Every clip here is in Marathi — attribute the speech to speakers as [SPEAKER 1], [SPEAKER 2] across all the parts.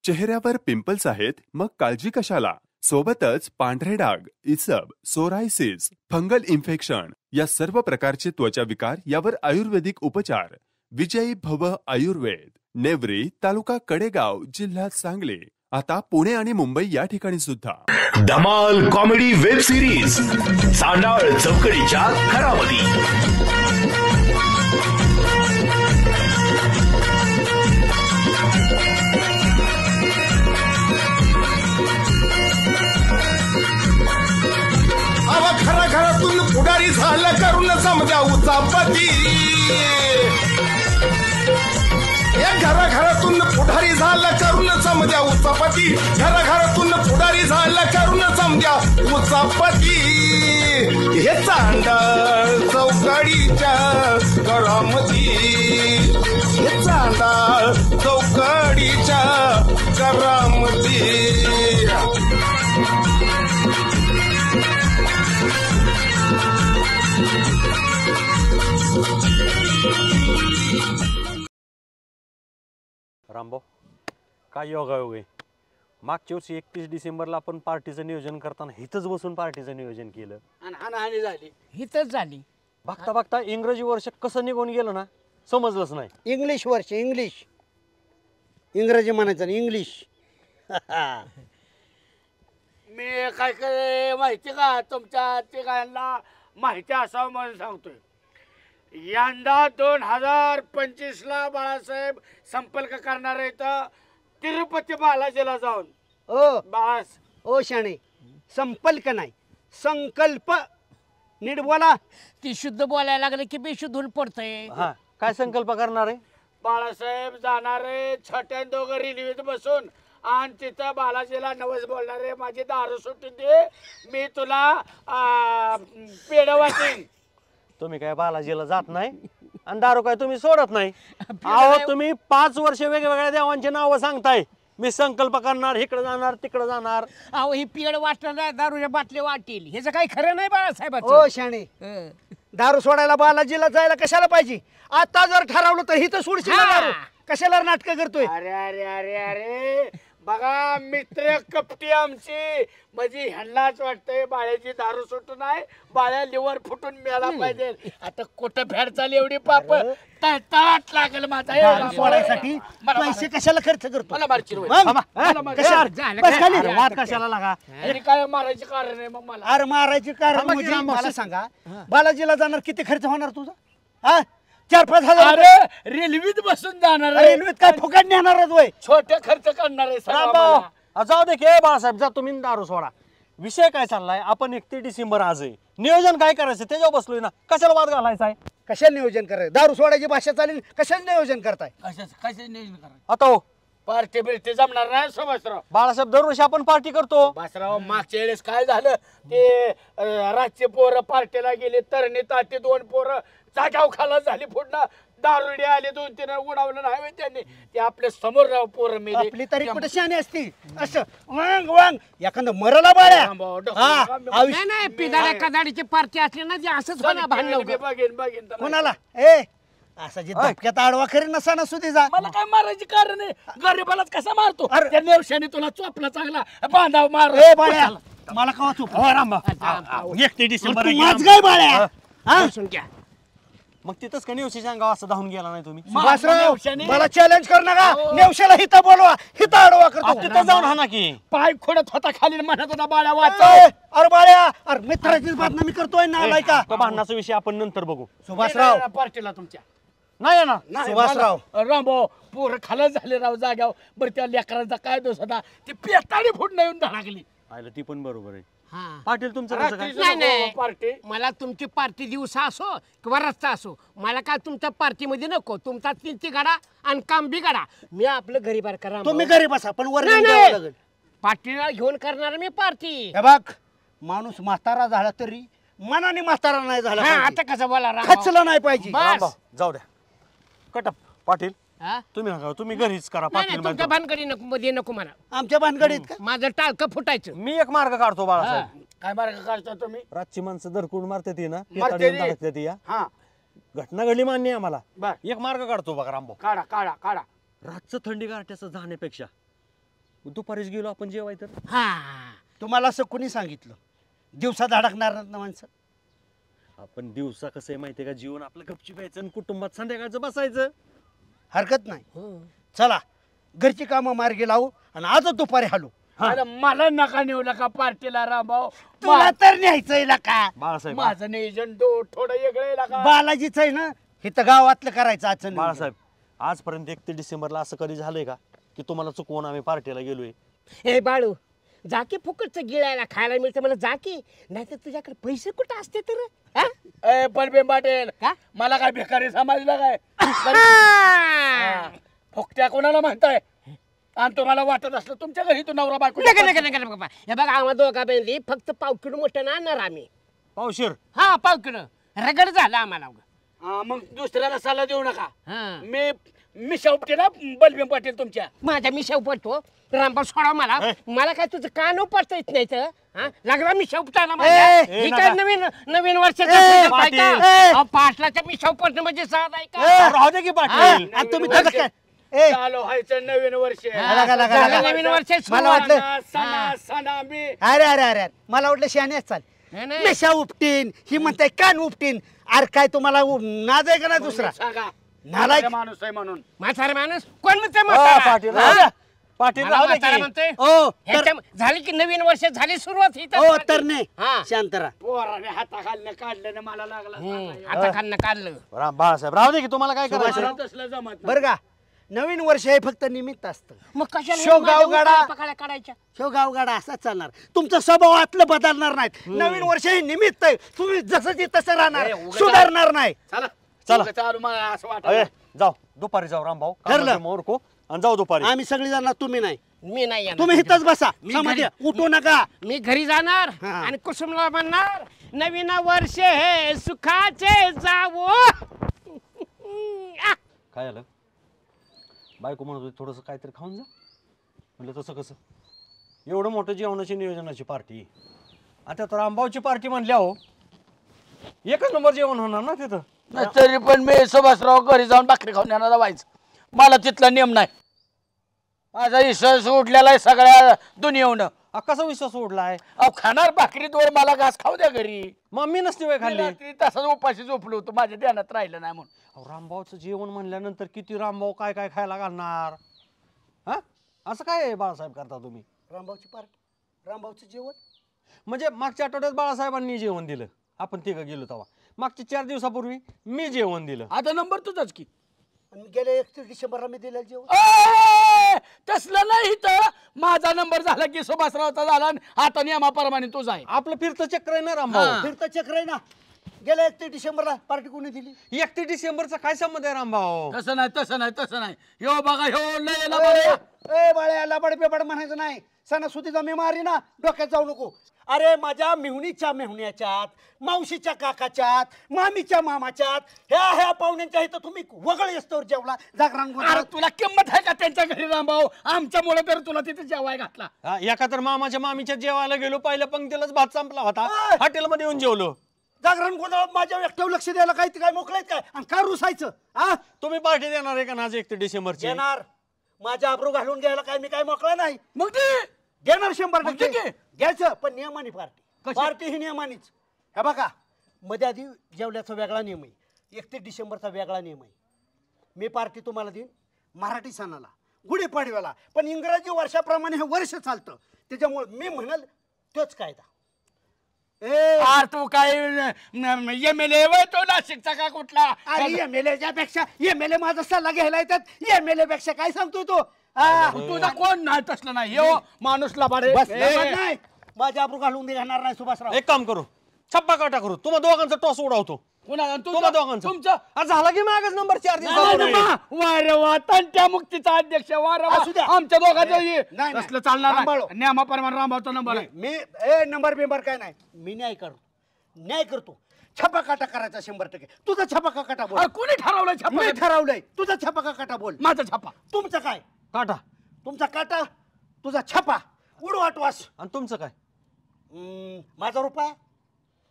[SPEAKER 1] चेहऱ्यावर पिंपल्स आहेत मग काळजी कशाला? सोबतच पांढरे डाग, इसब, सोरायसिस, फंगल इन्फेक्शन या सर्व प्रकारचे त्वचा विकार यावर आयुर्वेदिक उपचार. विजयी भव आयुर्वेद, नेवरी, तालुका कडेगाव, जिल्हा सांगली. आता पुणे आणि मुंबई या ठिकाणी सुद्धा.
[SPEAKER 2] धमाल कॉमेडी वेब सिरीज सांडाळ चौकडीच्या घरामध्ये.
[SPEAKER 3] घरा घरातून पुढारी झालं करून समजा उचापती. घरा घरातून पुढारी झालं करून समजा उचापती. घरा घरातून पुढारी झालं करून समजा उचापती. हे चांडाळ चौकडीच्या घरामध्ये. हे चांडाळ चौकडीच्या घरामध्ये.
[SPEAKER 4] रामभाऊ, काय योगायोग आहे. मागच्या वर्षी 31 डिसेंबरला आपण पार्टीचं नियोजन करताना हिथंच बसून पार्टीचं नियोजन केलं
[SPEAKER 5] आणि हाणाहाणी झाली.
[SPEAKER 6] हिथंच झाली.
[SPEAKER 4] बघता बघता इंग्रजी वर्ष कसं निघून गेलं ना समजलंच नाही.
[SPEAKER 5] इंग्लिश वर्ष इंग्लिश, इंग्रजी म्हणायचं ना इंग्लिश. मी काय काय माहिती का तुमच्या तिघांना माहिती असावं म्हणून सांगतोय. यंदा 2025ला बाळासाहेब संपर्क करणार आहेत तिरुपती बालाजीला जाऊन.
[SPEAKER 6] ओ
[SPEAKER 5] बास
[SPEAKER 6] ओ शाणे, संपर्क नाही संकल्प. नीट बोला. ती शुद्ध बोलायला लागले की बेशुद्ध होऊन पडतंय.
[SPEAKER 4] हा, काय संकल्प करणार आहे?
[SPEAKER 5] बाळासाहेब जाणारे छोट्या दोघं रेल्वेत बसून आणि तिथं बालाजीला नवस बोलणारे माझी दारू सुटून दे, मी तुला पेढ वाटेन.
[SPEAKER 4] तुम्ही काय बालाजीला जात नाही आणि दारू काय तुम्ही सोडत नाही. अहो तुम्ही 5 वर्ष वेगवेगळ्या देवांची नावं सांगताय. मी संकल्प करणार, इकडे जाणार तिकडे जाणार.
[SPEAKER 6] अहो ही पेड वाटणार, दारूच्या बाटली वाटेल, ह्याचं काही खरं नाही बाळासाहेब.
[SPEAKER 5] ओ शाणे, दारू सोडायला बालाजीला जायला कशाला पाहिजे? आता जर ठरवलं तर हिथं सोडशील दारू. कशाला नाटक करतोय? अरे अरे अरे अरे बघा मित्र कपटी आमची, म्हणजे ह्यांनाच वाटतंय बाळ्याची दारू सुटून आहे, बाळ्या लिव्हर फुटून मेला पाहिजे. आता कुठं फेड चालली एवढी पाप ताट लागल माझा
[SPEAKER 6] सोडायसाठी. पैसे कशाला खर्च करतो?
[SPEAKER 5] मला मारची
[SPEAKER 4] वाद कशाला लागा?
[SPEAKER 5] काय मारायचे कारण आहे मग मला?
[SPEAKER 6] अरे मारायचे कारण म्हणजे मला सांगा, बालाजीला जाणार किती खर्च होणार तुझा? हा 4-5 हजार.
[SPEAKER 5] अरे रेल्वेत बसून जाणार,
[SPEAKER 6] रेल्वेत काय फुकट नेणारच वय?
[SPEAKER 5] छोटे खर्च करणार आहे.
[SPEAKER 4] जाऊ दे की बाळासाहेब, जा तुम्ही दारू सोडा. विषय काय चाललाय? आपण 31 डिसेंबर आज आहे, नियोजन काय करायचं त्याच्यावर बसलोय ना. कशाला वाद घालायचा आहे?
[SPEAKER 6] कशाला नियोजन करायचं? दारू सोडायची भाषा चालेल, कशाला नियोजन करताय?
[SPEAKER 5] कशाचं नियोजन करायचं?
[SPEAKER 4] आता हो
[SPEAKER 5] पार्टी बिर्टी जमणार नाही सुभाषराव.
[SPEAKER 4] बाळासाहेब, दरवर्षी आपण पार्टी करतो.
[SPEAKER 5] सुभाषराव मागच्या वेळेस काय झालं ते रातचे पोरं पार्टीला गेले, तरणी ताटी 2 पोरं जागाव खाला झाली, पुढनं दारुडे आले 2-3 उडावलं नाही त्यांनी. ते आपल्या समोर राव पोरं मेले.
[SPEAKER 6] आपली तरी कुठे शहाणी असती असं वांग वांग एखादं मरला बाळ्या. नाही पिदाड्या कदाडीची पार्टी असली ना, जे असंच होणार भांडण.
[SPEAKER 5] बघेन
[SPEAKER 6] कोणाला ए असा जे धपक्यात आडवा खरी नसा नसू दे. जा
[SPEAKER 5] मला काय मारायची कारण आहे? गरीबालाच कसा मारतो? त्या नेवशाने तुला चोपला चांगला बांधाव मार.
[SPEAKER 6] ए बाळ्या, मला कवा चुप?
[SPEAKER 4] 31 डिसेंबर
[SPEAKER 6] काय बाळ्या?
[SPEAKER 4] मग तिथंच का नेवशी गाव असं धावून गेला नाही तुम्ही?
[SPEAKER 6] सुभाषराव, मला चॅलेंज कर नका. नेवशाला हिता बोलवा, हिता आडवा करतो.
[SPEAKER 4] तिथं जाऊन हा ना की
[SPEAKER 5] पाय खोडत होता खाली, म्हणत होता बाळ्या वाच.
[SPEAKER 6] अरे बाळ्या, अरे मित्राचीच बातमी करतोय ना. आलाय का?
[SPEAKER 4] तो भांडणाचा विषय आपण नंतर बघू.
[SPEAKER 5] सुभाषराव पार्टीला तुमच्या
[SPEAKER 4] नाही ना.
[SPEAKER 5] सुभाषराव रामभाऊ पोरं खाला झाले राव जाग्याव. बरं त्या लेकरांचा काय दोष होता? ती पेटाळी फुट येऊन धडकली.
[SPEAKER 4] आयला ती पण बरोबर आहे. पाटील तुमचं कसं काय?
[SPEAKER 6] नाही
[SPEAKER 5] पार्टी
[SPEAKER 6] मला तुमची पार्टी दिवसा असो किंवा रस्ता असो, मला काय तुमच्या पार्टीमध्ये नको. तुमचा 3 गाडा आणि काम बिगाडा. मी आपलं घरी बार करा.
[SPEAKER 5] तुम्ही घरी बसा, पण वर
[SPEAKER 6] पार्टीला घेऊन करणार मी पार्टी.
[SPEAKER 5] हे बघ, माणूस म्हातारा झाला तरी मनाने म्हातारा नाही झाला.
[SPEAKER 6] आता कसं बोला?
[SPEAKER 5] खचला नाही पाहिजे.
[SPEAKER 4] जाऊ द्या कटप. पाटील तुम्ही घरीच करा. पाटील
[SPEAKER 6] तुमच्या भानगडी नको मध्ये नको मला.
[SPEAKER 5] आमच्या भानगडीत
[SPEAKER 6] माझं टाळकं फुटायचं.
[SPEAKER 4] मी एक मार्ग काढतो बाळासाहेब.
[SPEAKER 5] काय मार्ग काढता तुम्ही?
[SPEAKER 4] रातची माणसं दरकूड मारते ती ना,
[SPEAKER 5] हा
[SPEAKER 4] घटना घडली मान्य आहे आम्हाला.
[SPEAKER 5] बर,
[SPEAKER 4] एक मार्ग काढतो बघा रामभाऊ.
[SPEAKER 5] काढा काढा काढा.
[SPEAKER 4] रातचं थंडी गारठ्याचं जाण्यापेक्षा दुपारीच गेलो आपण जेवाय तर.
[SPEAKER 6] हा
[SPEAKER 5] तुम्हाला असं कोणी सांगितलं दिवसा धडकणार ना माणसं?
[SPEAKER 4] आपण दिवसा कसं आहे माहितीये का, जीवन आपलं गपची प्यायचं आणि कुटुंबात संध्याकाळचं बसायचं.
[SPEAKER 5] हरकत नाही. चला घरची कामं मार्गी लावू आणि आजच दुपारी हालू.
[SPEAKER 6] अरे मला नका नेऊ नका पार्टीला रामभाऊ.
[SPEAKER 5] तुला तर न्यायचंय का?
[SPEAKER 4] बाळासाहेब
[SPEAKER 6] माझं नियोजन थोडं वेगळं नका.
[SPEAKER 5] बालाजीच आहे ना इथं गावातलं करायचं आजचं.
[SPEAKER 4] बाळासाहेब आजपर्यंत 31 डिसेंबरला असं कधी झालंय का की तुम्हाला चुकवून आम्ही पार्टीला गेलोय?
[SPEAKER 6] हे बाळू जा की फुकटचं गिळायला खायला मिळतं मला, जा की. नाही तर तुझ्याकडे पैसे कुठं असते तर?
[SPEAKER 7] पण पाटील
[SPEAKER 6] का?
[SPEAKER 7] मला काय भिकारी समजलं काय? फुकट्या कोणाला म्हणताय? आणि तुम्हाला वाटत असलं तुमच्या घरी तू नवरा बायको
[SPEAKER 6] नका नका नका नका. हे बघा आम्हा दोघा बहिणी फक्त पाव किलो मटण आणणार आम्ही.
[SPEAKER 4] पावशीर
[SPEAKER 6] हा पाव किलो रगड झाला आम्हाला.
[SPEAKER 7] मग दुसऱ्याला सल्ला देऊ नका.
[SPEAKER 6] हा
[SPEAKER 7] मी शेवटी ना बलभीम पाटील तुमच्या
[SPEAKER 6] माझ्या मिशाव पडतो रामभाऊ सोडा मला. मला काय तुझं कान पडता येत नाही तर लागला मिशाव पटायला
[SPEAKER 5] ए,
[SPEAKER 6] काय नवीन नवीन वर्षाचा पाटलाच्या मिशाव पडणं म्हणजे साध आहे का?
[SPEAKER 4] राहू दे की पाटील.
[SPEAKER 5] आणि तुम्ही त्याचं काय? ए,
[SPEAKER 7] चालू व्हायचं नवीन वर्ष.
[SPEAKER 5] लगा, लगा,
[SPEAKER 6] झालं
[SPEAKER 5] लगा.
[SPEAKER 6] नवीन वर्ष
[SPEAKER 5] मला वाटलं
[SPEAKER 7] सणा मी
[SPEAKER 5] अरे अरे अरे मला वाटलं शहाण्याच चाल.
[SPEAKER 6] नाही, नाही.
[SPEAKER 5] मेशा उपटीन ही म्हणताय कान उपटीन. अरे काय तुम्हाला नाद आहे का ना दुसरा?
[SPEAKER 7] सांगा
[SPEAKER 5] नालायक.
[SPEAKER 7] माणूस आहे म्हणून.
[SPEAKER 6] म्हातारा माणूस कोण म्हणते
[SPEAKER 4] पाटील राहू द्या. पाटील राहू दे की.
[SPEAKER 6] म्हणते
[SPEAKER 5] ओ तर
[SPEAKER 6] झाली की नवीन वर्ष झाली सुरुवात ही
[SPEAKER 5] ओ तर नाही
[SPEAKER 6] हा.
[SPEAKER 5] शांत राहा.
[SPEAKER 7] पोराने हाताखालनं काढलं ना मला लागला सांगायला.
[SPEAKER 6] आता खाल्लं काढलं.
[SPEAKER 4] बाळासाहेब राहू दे की, तुम्हाला काय करायचं?
[SPEAKER 7] मला तसलं जमत नाही.
[SPEAKER 5] बरं का नवीन वर्ष हे फक्त निमित्त असतं.
[SPEAKER 6] मग कशाला
[SPEAKER 5] शेवगाव
[SPEAKER 6] माझ्या
[SPEAKER 5] गाडा.
[SPEAKER 6] पकाळ्या काढायच्या?
[SPEAKER 5] गावगाडा असाच चालणार. तुमचा स्वभाव आतलं बदलणार नाहीत. नवीन वर्ष हे निमित्त आहे. तुम्ही जसंची तसं राहणार, सुधारणार नाही.
[SPEAKER 7] चला
[SPEAKER 4] चला.
[SPEAKER 7] चालू मला असं
[SPEAKER 4] अरे
[SPEAKER 7] वाटत.
[SPEAKER 4] जाऊ दुपारी जाऊ रामभाऊ.
[SPEAKER 5] ठरलं.
[SPEAKER 4] मोरको आणि जाऊ दुपारी.
[SPEAKER 5] आम्ही सगळी जाणार, तुम्ही नाही.
[SPEAKER 6] मी नाही येणार.
[SPEAKER 5] तुम्ही इथंच बसा.
[SPEAKER 6] मी
[SPEAKER 5] समाधी
[SPEAKER 6] घरी-
[SPEAKER 5] उठू नका.
[SPEAKER 6] मी घरी जाणार
[SPEAKER 5] हा.
[SPEAKER 6] आणि कुसुमला म्हणणार नवीन वर्ष हे सुखाचे जावो.
[SPEAKER 4] काय झालं? बायको म्हणत होती थोडंसं काहीतरी खाऊन जा. म्हणलं तसं कसं? एवढं मोठं जेवणाची नियोजनाची पार्टी, आता तर रामभाऊची पार्टी म्हणल्या हो, एकच नंबर जेवण होणार ना तिथं.
[SPEAKER 7] नाही तरी पण मी सुभाषराव घरी जाऊन भाकरी खाऊन येणार व्हायचं. मला तिथला नियम नाही. माझा विश्वास उडलेला आहे सगळ्या दुनियेहून.
[SPEAKER 4] कसा विश्वास उडलाय?
[SPEAKER 7] अहो खाणार भाकरीवर मला घास खाऊ द्या घरी.
[SPEAKER 4] मम्मी नसते वेळ खाल्ली.
[SPEAKER 7] रात्री तसाच उपाशी झोपलो होतो, माझ्या ध्यानात राहिलं नाही म्हणून.
[SPEAKER 4] अहो, रामभाऊचं जेवण म्हणल्यानंतर किती रामभाऊ काय काय खायला घालणार? हा असं काय बाळासाहेब करता तुम्ही?
[SPEAKER 5] रामभाऊची पार्टी, रामभाऊचं जेवण.
[SPEAKER 4] म्हणजे मागच्या आठवड्यात बाळासाहेबांनी जेवण दिलं, आपण तिघं गेलो तेव्हा. मागच्या 4 दिवसापूर्वी मी जेवण दिलं.
[SPEAKER 7] आता नंबर तुझाच की.
[SPEAKER 5] आणि गेल्या 31 डिसेंबरला मी दिलेलं जेवण.
[SPEAKER 7] तसलं नाही इथं. माझा नंबर झाला की सुभाषरावचा झाला आणि आता नियमाप्रमाणे तुझा आहे.
[SPEAKER 4] आपलं फिरतं चक्र आहे ना रामभाऊ.
[SPEAKER 5] फिरतं चक्र आहे ना. गेल्या 31 डिसेंबरला पार्टी कोणी दिली?
[SPEAKER 4] 31 डिसेंबरचा काय संबंध आहे रामभाऊ?
[SPEAKER 7] तसं नाही तसं नाही तसं नाही. ह्यो बघा ह्यो लय
[SPEAKER 5] ए,
[SPEAKER 7] लबाड.
[SPEAKER 5] ए बाळ्या लबाड बेबाड म्हणायचं नाही. सणासुदीचा मी मारी ना, डोक्यात जाऊ नको. अरे माझ्या मेहुणीच्या मेहुण्याच्यात, मावशीच्या काकाच्यात, मामीच्या मामाच्यात, ह्या पाहुण्यांच्या इथं तुम्ही वगळ येस्तोवर जेवला जागरण
[SPEAKER 7] अरे
[SPEAKER 5] गोंधळात.
[SPEAKER 7] तुला किंमत आहे का त्यांच्या घरी रामभाऊ? आमच्यामुळे तर तुला तिथे जेवाय घातला.
[SPEAKER 4] हा, एका तर मामाच्या मामीच्या जेवायला गेलो, पहिल्या पंक्तीलाच भात संपला होता, हॉटेलमध्ये येऊन जेवलो.
[SPEAKER 5] जागरण गोंधळात माझ्या एकट्यावर लक्ष द्यायला काय ते काय मोकळायत काय? आणि काय रुसायचं? हा
[SPEAKER 4] तुम्ही पार्टी देणार आहे का ना आज 31 डिसेंबरची?
[SPEAKER 5] येणार. माझ्या आबरू घालून घ्यायला काय मी काय मोकळा नाही.
[SPEAKER 7] मग ते
[SPEAKER 5] घेणार 100%
[SPEAKER 7] मग ठीक आहे.
[SPEAKER 5] घ्यायचं, पण नियमाने पार्टी. पार्टी ही नियमानेच. हे बघा मध्ये आधी जेवल्याचा वेगळा नियम आहे, 31 डिसेंबरचा वेगळा नियम आहे. मी पार्टी तुम्हाला देईन मराठी सणाला, गुढीपाडव्याला, पण इंग्रजी वर्षाप्रमाणे हे वर्ष चालतं, त्याच्यामुळे मी म्हणाल तोच कायदा.
[SPEAKER 7] आर तू काय एमएलए वय तो नाशिकचा का कुठला?
[SPEAKER 5] एमएलए पेक्षा एमएलए माझा सल्ला घ्यायला येतात. एमएलए पेक्षा काय सांगतो तो?
[SPEAKER 7] तुझा कोण नाही तसलं नाही. ह्यो माणूस लबाड आहे.
[SPEAKER 5] बस नाही, माझ्या आबरू घालून घेणार नाही सुभाषराव.
[SPEAKER 4] एक काम करू, छप्पा काटा करू, तुम्हा दोघांचा टॉस उडवतो.
[SPEAKER 7] कुणाला?
[SPEAKER 4] तुम्हा दोघांचा.
[SPEAKER 7] तुमचं
[SPEAKER 4] आज झाला की मागच नंबर 4 दिवसापूर्वी.
[SPEAKER 7] वारवा तंट्या मुक्तीचा अध्यक्ष वारवा
[SPEAKER 5] असू द्या.
[SPEAKER 7] आमच्या दोघांचं
[SPEAKER 5] नाही, नाही.
[SPEAKER 7] असलं चालणार
[SPEAKER 5] सांभाळो.
[SPEAKER 7] नाही. नियमाप्रमाणे रामभाऊचा नंबर आहे.
[SPEAKER 5] मी नंबर बिंबर काय नाही, मी न्याय करतो. छपा काटा करायचा 100%. तुझा छपा काटा बोल.
[SPEAKER 7] अरे कोणी ठरवलं छापा?
[SPEAKER 5] मी ठरवलंय. तुझा छपा काटा बोल.
[SPEAKER 7] माझा छापा.
[SPEAKER 5] तुमचं काय?
[SPEAKER 4] काटा.
[SPEAKER 5] तुमचा काटा, तुझा छपा, उडू आटवास.
[SPEAKER 4] आणि तुमचं काय?
[SPEAKER 5] माझा रुपया,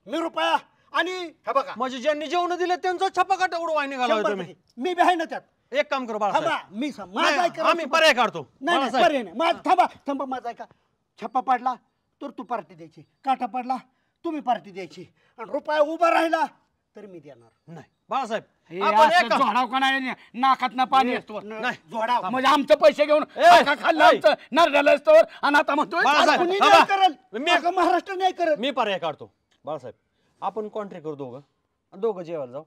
[SPEAKER 5] मी रुपया, आणि हे बघा
[SPEAKER 4] म्हणजे ज्यांनी जेवण दिलं त्यांचा छप्पा काटा उडवाय निघाला होता तुम्ही.
[SPEAKER 5] 100%. मी बी आहे ना त्यात.
[SPEAKER 4] एक काम करू बाळासाहेब.
[SPEAKER 5] थांबा, मी सांग
[SPEAKER 4] नाही,
[SPEAKER 5] माझा ऐका
[SPEAKER 4] आम्ही पर्याय काढतो.
[SPEAKER 5] नाही नाही
[SPEAKER 4] बाळासाहेब.
[SPEAKER 5] पर्याय नाही थांबा थांबा माझा ऐका. छप्पा पडला तर तू पार्टी द्यायची, काटा पडला तुम्ही पार्टी द्यायची, आणि रुपया उभा राहिला तर मी देणार.
[SPEAKER 4] नाही बाळासाहेब
[SPEAKER 6] हे
[SPEAKER 4] आपण
[SPEAKER 6] असं
[SPEAKER 4] एक काम-
[SPEAKER 6] झोडाव का नाही नाकात ना पाणी असतो
[SPEAKER 4] नाही.
[SPEAKER 5] जोडा
[SPEAKER 6] म्हणजे आमचं पैसे घेऊन
[SPEAKER 4] ए,
[SPEAKER 6] खाल्लं
[SPEAKER 4] ए.
[SPEAKER 6] आमचं नरड्याला असतं आणि आता म्हणतोय
[SPEAKER 4] बाळासाहेब,
[SPEAKER 5] कुणी
[SPEAKER 4] थांबा.
[SPEAKER 5] नाही करल,
[SPEAKER 4] मी-
[SPEAKER 5] अगं महाराष्ट्र नाही करत.
[SPEAKER 4] मी पर्याय काढतो बाळासाहेब. आपण कॉन्ट्रॅक्ट करू दोघं आणि दोघं जेवायला जाऊ.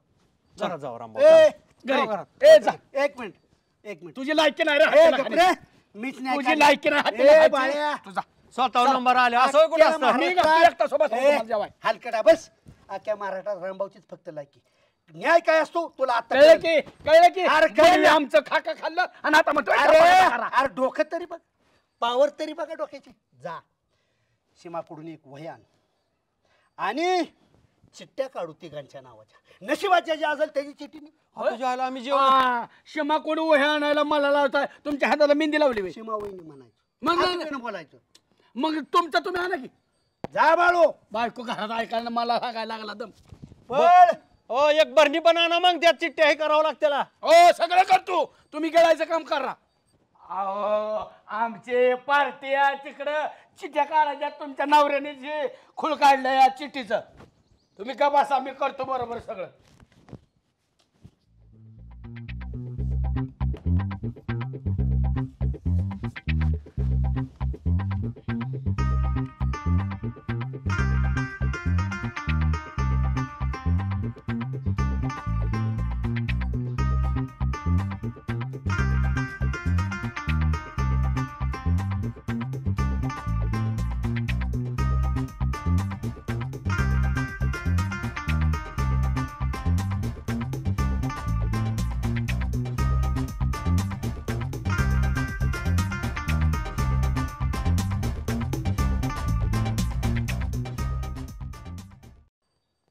[SPEAKER 4] घरात जाऊ रामभाऊ.
[SPEAKER 5] ए,
[SPEAKER 6] घरी.
[SPEAKER 4] जाऊ घरात.
[SPEAKER 6] ए, जा.
[SPEAKER 5] एक मिनिट
[SPEAKER 6] तुझी लायकी नाही रे
[SPEAKER 5] ए,
[SPEAKER 6] हाताला
[SPEAKER 5] गप
[SPEAKER 6] खाली.
[SPEAKER 5] रे. मीच नाही
[SPEAKER 6] तुझी
[SPEAKER 5] काढली.
[SPEAKER 6] लायकी नाही हाताला
[SPEAKER 5] ए,
[SPEAKER 6] खाली.
[SPEAKER 5] बाळ्या.
[SPEAKER 6] तुझा
[SPEAKER 4] स्वतः नंबर आले असं कुठं
[SPEAKER 5] अख्ख्या
[SPEAKER 4] असतं?
[SPEAKER 6] मी
[SPEAKER 5] महाराष्ट्रात-
[SPEAKER 6] का एकटा सोबत
[SPEAKER 5] ए,
[SPEAKER 6] तुम्हाला जेवाय?
[SPEAKER 5] हलकटा बस. अख्ख्या महाराष्ट्रात रामभाऊचीच फक्त लायकी. न्याय काय असतो तुला आता
[SPEAKER 6] कळलं
[SPEAKER 5] कळलं.
[SPEAKER 6] कळलं की
[SPEAKER 5] अरे,
[SPEAKER 6] पूर्वी
[SPEAKER 5] कळलं.
[SPEAKER 6] आमचं खाका खाल्लं आणि आता म्हणतोय
[SPEAKER 5] अरे
[SPEAKER 6] करा.
[SPEAKER 5] अरे डोकं तरी बघ, पावर तरी बघा डोक्याची. जा सीमाकडून एक वह्यान आणि चिठ्ठ्या काढू तिघांच्या नावाच्या. नशिबाच्या ज्या असेल त्याची चिठ्ठी नाही.
[SPEAKER 4] तुझ्या आईला आम्ही जेवण
[SPEAKER 6] क्षमा कोण वह्या आणायला मला लावताय तुमच्या हाताला मेहंदी लावली बे.
[SPEAKER 5] सीमा वहिनी म्हणायचं,
[SPEAKER 6] मग नाही.
[SPEAKER 5] आजूबाजूनं बोलायचं.
[SPEAKER 6] मग तुमचं तुम्ही आणा की
[SPEAKER 5] जा बाळू
[SPEAKER 6] बायको घरात ऐकायला मला सांगायला लागला दम.
[SPEAKER 5] पळ.
[SPEAKER 4] हो एक बरणी पण आणा मग त्यात चिठ्ठ्या हे करावं लागते.
[SPEAKER 6] ओ सगळं करतो तुम्ही गिळायचं काम करा. अहो आमचे पार्ट्या तिकडं चिठ्ठ्या काढायच्या तुमच्या नवऱ्याने जे खूळ काढलं या चिठ्ठीचं तुम्ही का बसा मी करतो बरोबर सगळं.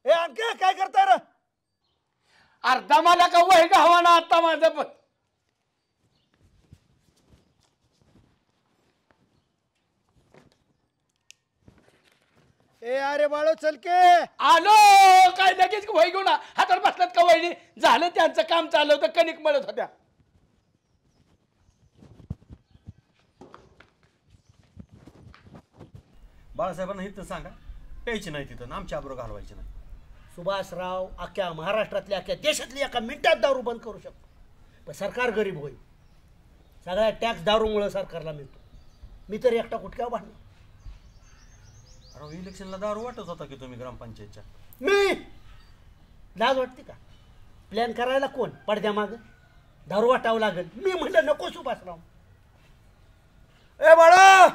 [SPEAKER 5] ए आणखी काय करताय रे?
[SPEAKER 6] अर्धा मला का वय हवा ना आता माझं पण.
[SPEAKER 5] ए अरे बाळू चल के.
[SPEAKER 6] आलो काय लगेच वय घेऊन हातात बसलात का वहिनी झालं त्यांचं काम चाललं होतं कणिक मळत होत्या.
[SPEAKER 4] बाळासाहेबांना इथं सांगा प्यायची नाही तिथं आमच्या आबरो घालवायची नाही.
[SPEAKER 5] सुभाषराव अख्ख्या महाराष्ट्रातल्या अख्ख्या देशातली एका मिनिटात दारू बंद करू शकतो, पण सरकार गरीब होईल. सगळ्या टॅक्स दारूमुळे सरकारला मिळतो. मी तर एकटा कुठक्या भांडणार.
[SPEAKER 4] अरे इलेक्शनला दारू वाटत होता की तुम्ही ग्रामपंचायतच्या.
[SPEAKER 5] मी लाज वाटते का? प्लॅन करायला कोण पडद्या माग दारू वाटावं लागेल. मी म्हटलं नको सुभाषराव. ए बाळा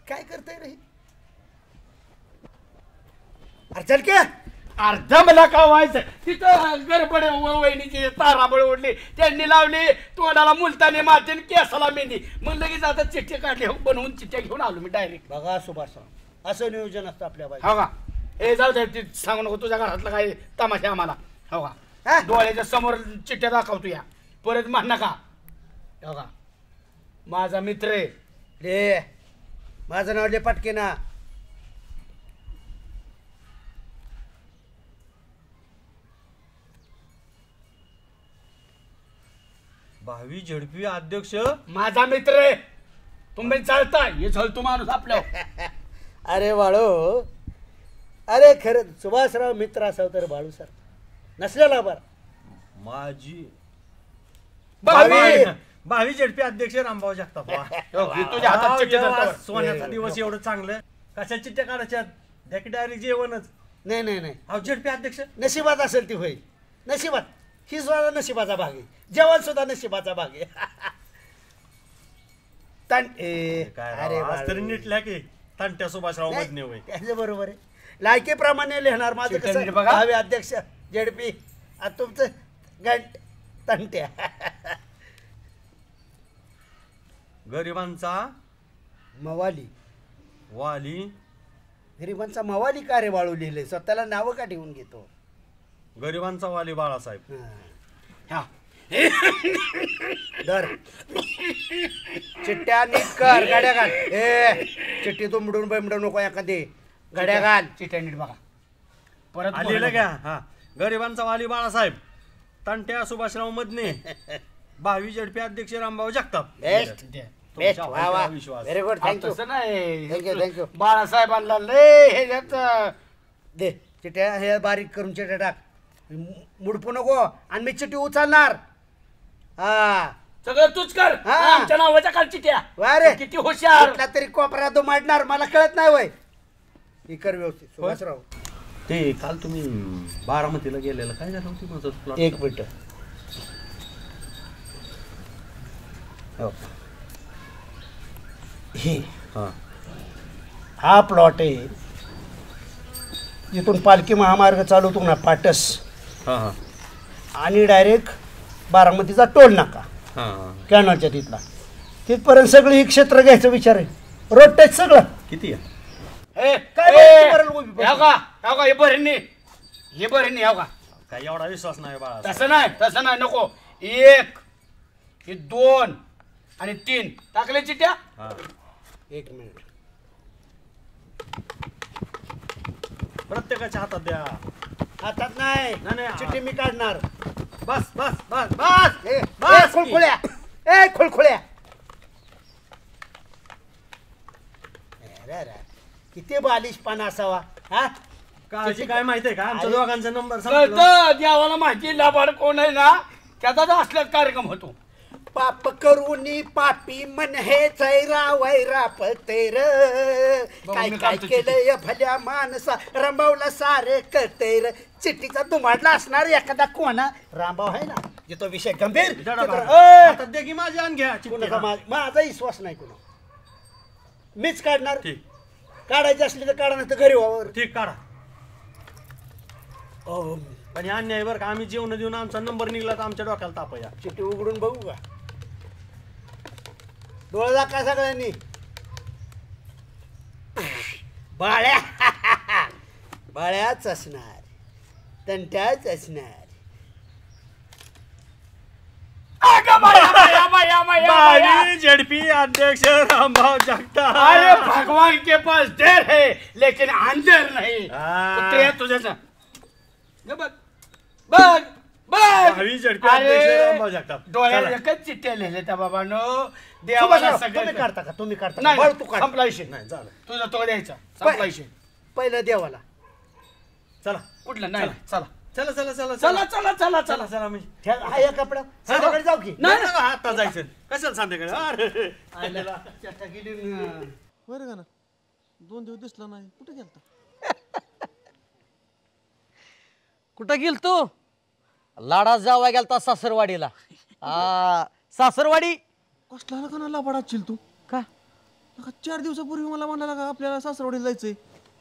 [SPEAKER 5] काय करताय रे? अरे चल के.
[SPEAKER 6] अर्धा मला का व्हायचं तिथं गडबड वहिनीची ताराबळ ओढली त्यांनी लावली तोंडाला मुलतानी मारते केसाला मेहंदी मग लगेच आता चिठ्ठी काढली बनवून चिठ्ठ्या घेऊन आलो मी डायरेक्ट.
[SPEAKER 5] बघा सुभाषराव असं नियोजन असतं आपल्या बाई.
[SPEAKER 6] हो का हे जाऊ दे ते सांगू नको तुझ्या घरातलं काय तमाशा आम्हाला. हो का डोळ्याच्या समोर चिठ्ठ्या दाखवतो या परत मान नका. हो का माझा मित्र आहे
[SPEAKER 5] ले माझं नाव ले पटके ना.
[SPEAKER 4] भावी झडपी अध्यक्ष
[SPEAKER 6] माझा मित्र आहे तुम्ही चालता हे झलतो माणूस आपल्या.
[SPEAKER 5] अरे बाळू अरे खरं सुभाषराव मित्र असावं तर बाळू सर नसलेला बरं.
[SPEAKER 4] माझी
[SPEAKER 5] भावी.
[SPEAKER 4] भावी झडपी अध्यक्ष रामभाऊ जगताप.
[SPEAKER 6] तुझ्या हातात चिठ्ठी धरतो.
[SPEAKER 4] सोन्याचा दिवस एवढं चांगलं कशा चिठ्ठ्या काढायच्या द्या की डायरेक्ट जेवणच.
[SPEAKER 5] नाही नाही नाही
[SPEAKER 4] अहो झडपी अध्यक्ष
[SPEAKER 5] नशिबात असेल ती होईल. नशिबात ही सुद्धा नशिबाचा भाग आहे. जेवण सुद्धा नशिबाचा भाग आहे.
[SPEAKER 4] काय
[SPEAKER 5] अरे
[SPEAKER 4] राव, आज तरी
[SPEAKER 5] बाळू.
[SPEAKER 4] नीटल्या की तंट्या सुभाषराव मधने होय.
[SPEAKER 5] त्याचं बरोबर आहे. लायकीप्रमाणे लिहिणार माझं
[SPEAKER 6] चिठ्ठ्या
[SPEAKER 5] कसं
[SPEAKER 6] नीट बघा.
[SPEAKER 5] भावी अध्यक्ष जेडपी आता तुमचं गंट तंट्या.
[SPEAKER 4] गरिबांचा
[SPEAKER 5] मवाली
[SPEAKER 4] वाली
[SPEAKER 5] गरिबांचा मवाली का रे बाळू लिहिले स्वतःला नावं का ठेवून घेतो.
[SPEAKER 4] गरिबांचा वाली बाळासाहेब.
[SPEAKER 5] हा. दर चिट्ट्या नीट कर गाड्या घाल. ए चिठ्ठी तुंबडून बिमडू नको एखादी गाड्या घाल.
[SPEAKER 6] चिठ्ठ्या नीट बघा परत
[SPEAKER 4] आलेलं घ्या. हा गरिबांचा वाली बाळासाहेब तंट्या सुभाषराव मधने भावी झडपी अध्यक्ष रामभाऊ जगताप.
[SPEAKER 5] बेस्ट बेस्ट वा वा
[SPEAKER 4] तुमच्यावर विश्वास.
[SPEAKER 5] व्हेरी गुड थँक्यू
[SPEAKER 6] तसं नाही
[SPEAKER 5] थँक्यू थँक्यू
[SPEAKER 6] बाळासाहेबांना लय ह्याच्यात
[SPEAKER 5] दे चिट्या हे बारीक करून चिट्या टाक मुडपू नको आणि मी चिठी उचलणार हा
[SPEAKER 6] सगळं तूच कर
[SPEAKER 5] हा.
[SPEAKER 6] आमच्या नावाच्या कालची त्या
[SPEAKER 5] वा रे
[SPEAKER 6] किती हुशार
[SPEAKER 5] कुठला तरी कोपरा तो मांडणार मला कळत नाही वय ही कर व्यवस्थित सुभाषराव
[SPEAKER 4] ते काल तुम्ही बारामतीला गेलेला काय झालं होती माझं plot?
[SPEAKER 5] एक मिनिट हे
[SPEAKER 4] हा
[SPEAKER 5] हा प्लॉट आहे इथून पालखी महामार्ग चालवतो ना पाटस
[SPEAKER 4] हा हा
[SPEAKER 5] आणि डायरेक्ट बारामतीचा टोल नाका
[SPEAKER 4] हा हा.
[SPEAKER 5] कॅनलच्या तिथला तिथपर्यंत सगळं ही क्षेत्र घ्यायचं विचार आहे रोड टच सगळं
[SPEAKER 4] किती आहे?
[SPEAKER 5] काय माहिती बरं उभी पडली.
[SPEAKER 6] हे बरं हे का
[SPEAKER 4] काय एवढा विश्वास नाही बाळा.
[SPEAKER 6] तसं नाही नको 1 हे 2 आणि 3 टाकले चिट्ट्या
[SPEAKER 4] हा.
[SPEAKER 5] एक मिनिट
[SPEAKER 4] प्रत्येकाच्या हातात द्या.
[SPEAKER 5] हातात नाही
[SPEAKER 4] नाही, नाही,
[SPEAKER 5] चिठ्ठी मी काढणार
[SPEAKER 4] बस बस बस बस
[SPEAKER 5] ए, ए, खुळखुळ्या ए खुळखुळ्या अरे, किती बालिशपणा असावा हा
[SPEAKER 4] काळजी काय माहितीये का आमच्या
[SPEAKER 5] अरे.
[SPEAKER 4] दोघांचा नंबर
[SPEAKER 6] कळतं देवाला माहिती लाभाड कोण आहे ना त्याचाच असल्याच कार्यक्रम होतो
[SPEAKER 5] पाप करूनी पापी मन हे चैरा वैरा पतेर काय
[SPEAKER 6] मी
[SPEAKER 5] काय
[SPEAKER 6] काढतो
[SPEAKER 5] केलं या भल्या माणसा रंबावला सारे कतेर चिठ्ठीचा दुमाडला असणार एखादा कोणा रामभाऊ आहे ना जे तो विषय गंभीर
[SPEAKER 4] हातात दे की माझी आण घ्या चिठ्ठी.
[SPEAKER 5] कोणाचा माझा विश्वास नाही कोणा मीच काढणार
[SPEAKER 4] ठीक
[SPEAKER 5] काढायची असली तर काढा नाही तर घरी वावर
[SPEAKER 4] ठीक काढा. पण हे अन्याय बरं का आम्ही जेवण देऊन आमचा नंबर निघला तर आमच्या डोक्याला ताप या.
[SPEAKER 5] चिठ्ठी उघडून बघू का डोळे दाखवा सगळ्यांनी बाळ्या बाळ्याच असणार तंट्याच असणार
[SPEAKER 4] भावी झडपी अध्यक्ष रामभाऊ जगताप.
[SPEAKER 6] अरे भगवान के पास देर है लेकिन अंधेर नहीं
[SPEAKER 4] हाँ।
[SPEAKER 6] ते तुझ्या बघ बघ बघ
[SPEAKER 4] भावी झडपी अध्यक्ष रामभाऊ जगताप.
[SPEAKER 6] डोळ्याला
[SPEAKER 4] चला.
[SPEAKER 6] एकच चिठ्ठ्या लिहिले त्या बाबानो देवाला
[SPEAKER 5] सुभाषराव,
[SPEAKER 6] सगळं
[SPEAKER 5] तुम्ही काढता का तुम्ही काढता का?
[SPEAKER 6] नाही
[SPEAKER 5] बाळ तू काढ
[SPEAKER 6] संपला विषय
[SPEAKER 4] नाही झालं.
[SPEAKER 6] तुझा तो द्यायचा संपला विषय
[SPEAKER 5] पहिलं देवाला
[SPEAKER 4] चला
[SPEAKER 6] कुठलं नाही चला
[SPEAKER 4] चला चला चला
[SPEAKER 6] चला चला चला
[SPEAKER 4] चला
[SPEAKER 6] चला
[SPEAKER 4] चला मी
[SPEAKER 5] हा या कपडा संध्याकाळी जाऊ की
[SPEAKER 4] नाही नाही, आता जायचं कशाला संध्याकाळी अरे.
[SPEAKER 5] आयला, चटा गेली न.
[SPEAKER 8] बरं का ना 2 दिवस दिसला नाही कुठे गेलता
[SPEAKER 7] कुठं गेल तू लाडा जावा गेलता सासरवाडीला सासरवाडी
[SPEAKER 8] कसला का ना लाबाडात तू
[SPEAKER 7] का
[SPEAKER 8] 4 दिवसापूर्वी मला म्हणाला का आपल्याला सासरवाडीला जायचंय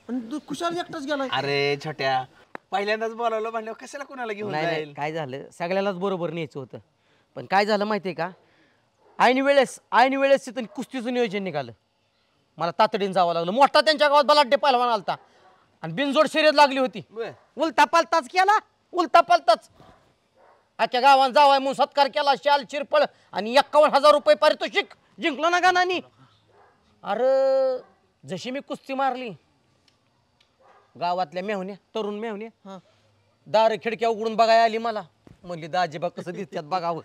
[SPEAKER 8] आणि तू खुशाल एकटाच गेलाय
[SPEAKER 9] अरे छोट्या पहिल्यांदाच बोलावलं म्हणल्यावर कशाला कोणाला घेऊन
[SPEAKER 7] नाही
[SPEAKER 9] जाईल
[SPEAKER 7] नाही, काय झालं सगळ्यालाच बरोबर न्यायचं होतं पण काय झालं माहितीये का ऐन वेळेस तिथं कुस्तीचं नियोजन निघालं मला तातडीने जावं लागलं मोठा त्यांच्या गावात बलाढ्य पहिलवान आलता आणि बिनजोड शर्यत लागली होती उलटा पालताच केला उलटा पालताच आजच्या गावात जावाय म्हणून सत्कार केला शाल चिरपळ आणि 51,000 रुपये पारितोषिक जिंकलो ना गानानी अरे जशी मी कुस्ती मारली गावातल्या मेहुण्या तरुण मेहुण्या दार खिडक्या उघडून बघायला आली मला म्हणली दाजीबा कसं दिसतात बघावं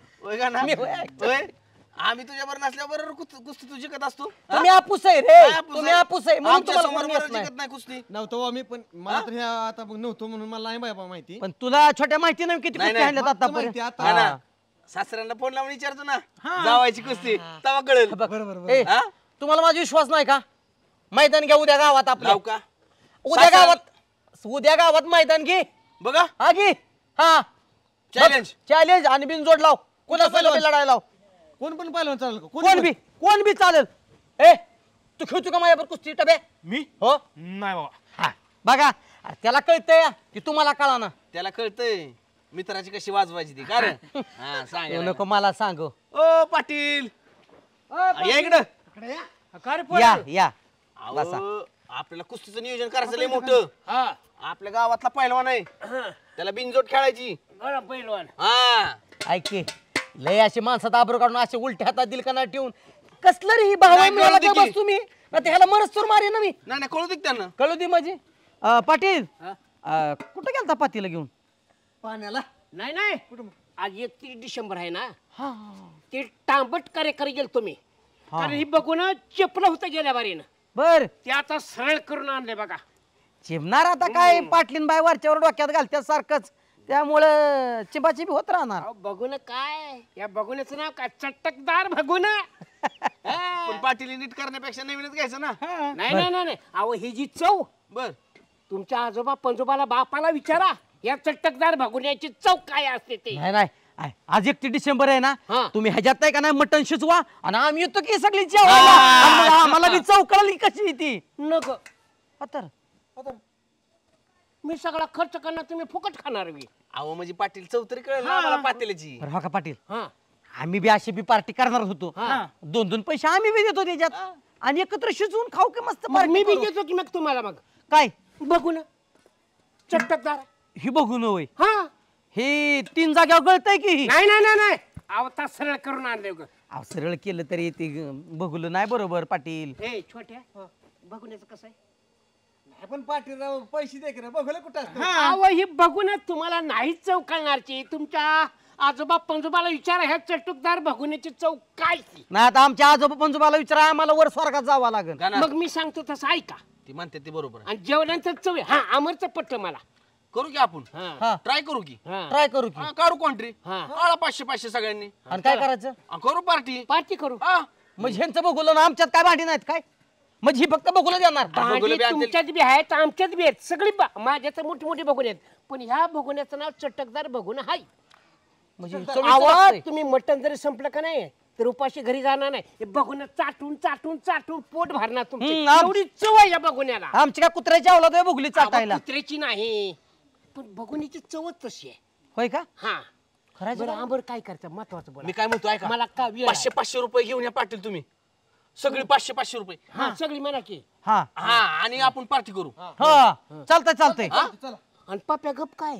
[SPEAKER 7] मी होय actor.
[SPEAKER 9] आम्ही तुझ्यावर नसल्याबरोबर कुस्ती तू जिंकत असतो
[SPEAKER 7] तुम्ही आपूस आहे रे तुम्ही आपूस आहे म्हणून
[SPEAKER 9] आमच्या
[SPEAKER 7] तुम्हाला
[SPEAKER 9] समोर
[SPEAKER 7] कोणी येत
[SPEAKER 9] बरोबर
[SPEAKER 7] नाही.
[SPEAKER 9] जिंकत नाही कुस्ती
[SPEAKER 8] नव्हतं बा मी पण मला तर ह्या आता बघ नव्हतं म्हणून मला नाही बाबा माहिती
[SPEAKER 7] पण तुला छोट्या माहिती नाही किती
[SPEAKER 9] नाही,
[SPEAKER 7] कुस्ती
[SPEAKER 9] नाही,
[SPEAKER 7] आणल्यात
[SPEAKER 8] फक्त माहिती
[SPEAKER 7] आतापर्यंत
[SPEAKER 8] आता.
[SPEAKER 9] हा ना. सासऱ्यांना फोन लावून विचारतो ना जावायची कुस्ती तेव्हा कळेल
[SPEAKER 7] बघ, ए,
[SPEAKER 9] हा?
[SPEAKER 7] तुम्हाला माझा विश्वास नाही का मैदान घ्या उद्या गावात आपल्या
[SPEAKER 9] लावू का
[SPEAKER 7] उद्या गावात मैदान घे
[SPEAKER 9] बघा
[SPEAKER 7] हा घे हा
[SPEAKER 9] चॅलेंज
[SPEAKER 7] चॅलेंज आणि बिनजोड लाव कोणा लढाई लाव
[SPEAKER 8] कोण पण पाहिलं चालेल का
[SPEAKER 7] कोण बी चालेल ए तू खेळतो का माझ्यावर कुस्ती टबे
[SPEAKER 4] मी
[SPEAKER 7] हो
[SPEAKER 4] नाही बाबा
[SPEAKER 7] हा बघा अरे त्याला कळतंय की तुम्हाला कळा ना
[SPEAKER 9] त्याला कळतंय मित्राची कशी वाजवायची ती का रे हा
[SPEAKER 7] तू
[SPEAKER 9] सांग
[SPEAKER 7] नको मला सांगू
[SPEAKER 9] ओ पाटील या इकडं
[SPEAKER 7] या
[SPEAKER 9] अहो, आपल्याला कुस्तीचं नियोजन करायचं लय मोठं आपल्या गावातला पहिलवान आहे त्याला बिनजोड खेळायची
[SPEAKER 6] पहिलवान
[SPEAKER 9] हा
[SPEAKER 7] ऐक की, लय अशी माणसात आबरू काढून असे उलट्या हातात दिल का नाही ठेवून कसलं रे ही भाव
[SPEAKER 9] नाही,
[SPEAKER 7] मिळाला
[SPEAKER 9] कळू दे
[SPEAKER 7] का
[SPEAKER 9] की.
[SPEAKER 7] बस तुम्ही आता ह्याला मरच तर मारे ना मी
[SPEAKER 9] नाही नाही कळू दे की त्यांना
[SPEAKER 7] कळू दे माझी पाटील कुठं गेलता पातीला घेऊन
[SPEAKER 8] पाण्याला
[SPEAKER 6] नाही नाही आज 31 डिसेंबर आहे ना ते तांबट कार्यकारी गेलो तुम्ही कारण ही बघून चेपलं होतं गेल्या बारीनं
[SPEAKER 7] बर
[SPEAKER 6] ते आता सरळ करून आणले बघा
[SPEAKER 7] चिमणार आता काय पाटलीन बाय वरच्यावर डोक्यात घालत्या सारखंच त्यामुळं चिबाचिबी होत राहणार.
[SPEAKER 6] बघून काय या बघुण्याचं नाव काय चटकदार बघून
[SPEAKER 9] पण पाटील नीट करण्यापेक्षा नवीनच घ्यायचं ना.
[SPEAKER 6] नाही नाही नाही अहो ही जी चव
[SPEAKER 9] बर
[SPEAKER 6] तुमच्या आजोबा पंजोबाला बापाला विचारा या चटकदार भगुण्याची चव काय असते ते.
[SPEAKER 7] नाही नाही आज 31 डिसेंबर आहे ना तुम्ही ह्याच्यात नाही का नाही मटण शिजवा आणि आम्ही येतो की सगळी जेवायला आणि मग आम्हाला बी चव कळली कशी ती
[SPEAKER 6] नको
[SPEAKER 7] तर
[SPEAKER 6] मी सगळा खर्च करणार तुम्ही फुकट खाणार मी.
[SPEAKER 9] अहो म्हणजे पाटील चौतरी कळलं ना मला पातेल्याची.
[SPEAKER 7] बरं हो का पाटील आम्ही बी अशी बी पार्टी करणार होतो 2-2 पैसे आम्ही बी देतो त्याच्यात आणि एकत्र शिजवून खाऊ की मस्त
[SPEAKER 6] मी बी देतो की मग तुम्हाला मग
[SPEAKER 7] काय
[SPEAKER 6] बघू ना चटकदार
[SPEAKER 7] ही बघून होय
[SPEAKER 6] हा
[SPEAKER 7] हे 3 जाग्यावर गळतंय की
[SPEAKER 6] नाही नाही नाही नाही आवता सरळ करून आणले
[SPEAKER 7] अहो सरळ केलं तरी ते बघुलं नाही बरोबर पाटील.
[SPEAKER 6] ए छोट्या बघून कसं आहे
[SPEAKER 8] पण पाटील पैसे दे की रे बघूला कुठं
[SPEAKER 6] अहो ही बघून तुम्हाला नाहीच चव कळणारची तुमच्या आजोबा पंजोबाला विचारा ह्या चटकदार बघुण्याची चव काय ती.
[SPEAKER 7] नाही आता आमच्या आजोबा पंजोबाला विचारा आम्हाला वर स्वर्गात जावं लागेल.
[SPEAKER 6] मग मी सांगतो तसं ऐका
[SPEAKER 9] ती म्हणते ते बरोबर
[SPEAKER 6] आणि जेवणाचं चव आहे हा अमरचं पटलं मला.
[SPEAKER 9] करू की आपण ट्राय करू की
[SPEAKER 7] ट्राय करू की
[SPEAKER 9] काढू कॉन्ट्री 500 सगळ्यांनी
[SPEAKER 7] आणि काय करायचं
[SPEAKER 9] करू पार्टी
[SPEAKER 6] पार्टी करू
[SPEAKER 7] म्हणजे ह्यांचं बघुलं ना आमच्यात काय भांडी नाहीत काय म्हणजे ही फक्त बघुलं देणार.
[SPEAKER 6] भांडी तुमच्यात बी आहेत आमच्यात बी आहेत सगळी माझ्या तर मोठी मोठी बघून आहेत पण ह्या बघुण्याचं नाव चटकदार बघून हाय.
[SPEAKER 7] म्हणजे
[SPEAKER 6] आवाज तुम्ही मटण जरी संपलं का नाही तर उपाशी घरी जाणार नाही हे बघून चाटून चाटून चाटून पोट भरणार तुमचं एवढी चव आहे या बघुण्याला.
[SPEAKER 7] आमची काय कुत्र्याची अवलाद आहे बघुली चाटायला
[SPEAKER 6] कुत्र्याची नाही पण बघुण्याची चवच तशी आहे.
[SPEAKER 7] होय का
[SPEAKER 6] हा बरं आंबर काय करतं महत्वाचं बोला.
[SPEAKER 9] मी काय म्हणतो ऐका
[SPEAKER 6] मला का
[SPEAKER 9] 500 रुपये घेऊन या पाटील तुम्ही सगळी 500 रुपये
[SPEAKER 6] हा सगळी म्हणा की
[SPEAKER 7] हा
[SPEAKER 9] हा आणि आपण पार्टी करू.
[SPEAKER 7] हा चालतंय चालतंय.
[SPEAKER 6] आणि पप्या गप काय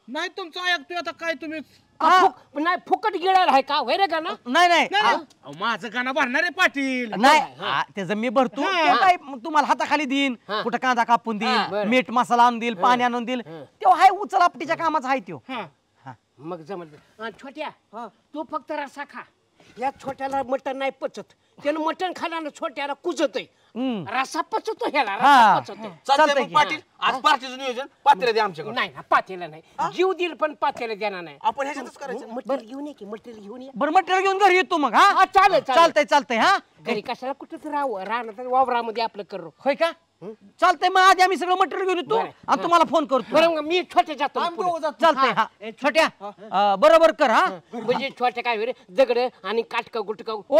[SPEAKER 8] नाही तुमचं ऐकतोय आता काय तुम्ही
[SPEAKER 6] नाही फुकट गिळायला आहे का होय रे का ना
[SPEAKER 7] नाही नाही
[SPEAKER 8] माझं गाणं भरणार आहे पाटील.
[SPEAKER 7] नाही त्याचं मी भरतो ते काय तुम्हाला हाताखाली देईन कुठं कांदा कापून देईल मीठ मसाला आणून देईल पाणी आणून देईल तेव्हा हाय उचल आपटीच्या कामाचा आहे त्यो.
[SPEAKER 6] मग जमल छोट्या तू फक्त रसा खा या छोट्याला मटण नाही पचत त्यानं मटण खाल्यानं छोट्याला कुजत रसा पचतो ह्याला रसा पचतो.
[SPEAKER 9] चालतंय मग पाटील आज पार्टीचं नियोजन पातेल्या द्या आमच्याकडे.
[SPEAKER 6] नाही ना पातेला नाही जीव देईल पण पातेला देणार नाही.
[SPEAKER 9] आपण ह्याच्यातच करायचं.
[SPEAKER 6] मटेरियल घेऊन ये की मटेरियल घेऊन ये.
[SPEAKER 7] बरं मटेरियल घेऊन घरी येतो मग हा
[SPEAKER 6] चालेल
[SPEAKER 7] चालतंय चालतंय हा
[SPEAKER 6] घरी कशाला कुठं राहणार वावरामध्ये आपलं करू
[SPEAKER 7] होय का चालतंय मग आधी आम्ही सगळं मटेरियल घेऊन येतो आणि तुम्हाला फोन करतो.
[SPEAKER 6] बरं मी छोट्या जातो पुढे.
[SPEAKER 7] चालतंय हा छोट्या बरोबर कर हा
[SPEAKER 6] म्हणजे छोट्या काय होईल दगड आणि काटक गुटक
[SPEAKER 7] ओ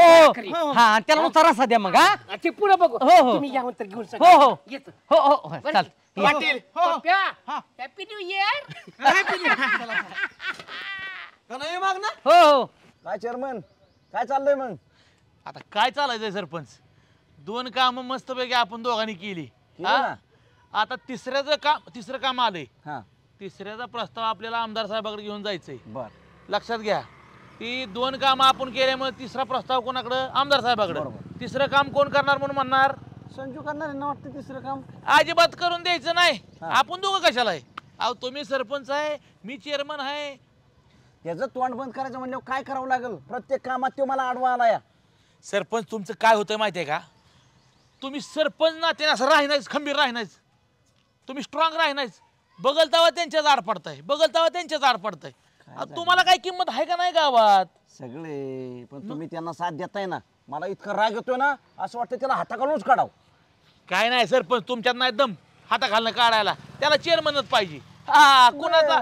[SPEAKER 7] हा त्याला नुसता रसा द्या मग हा
[SPEAKER 6] ते पुढे बघू
[SPEAKER 7] हो, हो.
[SPEAKER 6] तुम्ही यावं तर घेऊन
[SPEAKER 7] हो हो
[SPEAKER 6] येतो
[SPEAKER 7] हो हो चाल
[SPEAKER 9] पाटील
[SPEAKER 6] हॅपी न्यू इयर.
[SPEAKER 8] माग ना
[SPEAKER 7] हो हो
[SPEAKER 5] काय चेअरमन काय चाललंय मग
[SPEAKER 10] आता काय चालायचंय सरपंच 2 काम मस्तपैकी आपण दोघांनी केली आता तिसरं काम आलंय. तिसऱ्याचा प्रस्ताव आपल्याला आमदार साहेबाकडे घेऊन जायचंय.
[SPEAKER 5] बर
[SPEAKER 10] लक्षात घ्या ती 2 काम आपण केल्यामुळे तिसरा प्रस्ताव कोणाकडे आमदार साहेबाकडे. तिसरं काम कोण करणार म्हणून म्हणणार
[SPEAKER 5] संजू करणार आहे ना वाटतं तिसरं काम.
[SPEAKER 10] अजिबात करून द्यायचं नाही. आपण दोघं कशाला आहे अहो तुम्ही सरपंच आहे मी चेअरमन आहे.
[SPEAKER 5] याचं तोंड बंद करायचं म्हणल्यावर काय करावं लागेल प्रत्येक कामात तो मला आडवा आला या.
[SPEAKER 10] सरपंच तुमचं काय होतं माहिती आहे का तुम्ही सरपंच नाते असं राहिनाच खंबीर राहिनाच तुम्ही स्ट्रॉंग राहिनाच बगल तेव्हा त्यांच्याच आड पडताय बगल तेव्हा त्यांच्याच आड पडताय. तुम्हाला काय किंमत आहे का नाही गावात
[SPEAKER 5] सगळे पण तुम्ही त्यांना साथ देताय ना मला इतका राग येतोय ना असं वाटतं त्याला हाताखालूनच काढावं.
[SPEAKER 10] काय नाही सरपंच तुमच्यात नाही दम हाताखालनं काढायला त्याला चेअरमनच पाहिजे. हा कुणाचा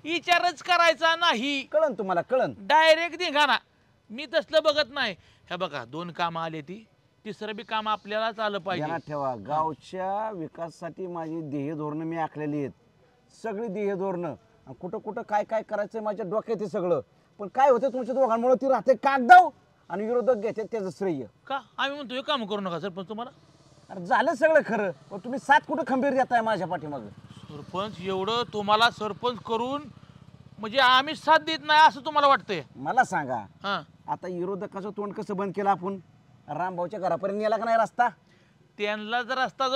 [SPEAKER 10] विचारच करायचा नाही
[SPEAKER 5] कळन तुम्हाला कळन
[SPEAKER 10] डायरेक्ट निघाना मी तसलं बघत नाही. हे बघा 2 कामं आले ती तिसरं बी काम आपल्यालाच आलं पाहिजे.
[SPEAKER 5] ध्यानात ठेवा गावच्या विकासासाठी माझी ध्येय धोरणं मी आखलेली आहेत सगळी ध्येय धोरणं कुठं कुठं काय काय करायचं माझ्या डोक्यात आहे सगळं. पण काय होतं तुमच्या दोघांमुळे ती राहते कागदाव आणि विरोधक घेते त्याचं श्रेय.
[SPEAKER 10] का आम्ही म्हणतो काम करू नका सरपंच तुम्हाला.
[SPEAKER 5] अरे झालं सगळं खरं पण तुम्ही साथ कुठं खंबीर देताय माझ्या पाठीमागं.
[SPEAKER 10] सरपंच एवढं तुम्हाला सरपंच करून म्हणजे आम्ही साथ देत नाही असं तुम्हाला वाटतंय.
[SPEAKER 5] मला सांगा
[SPEAKER 10] हा
[SPEAKER 5] आता विरोधकाचं तोंड कसं बंद केलं आपण रामभाऊच्या घरापर्यंत नेला का नाही रस्ता.
[SPEAKER 10] त्यांना जर रस्ता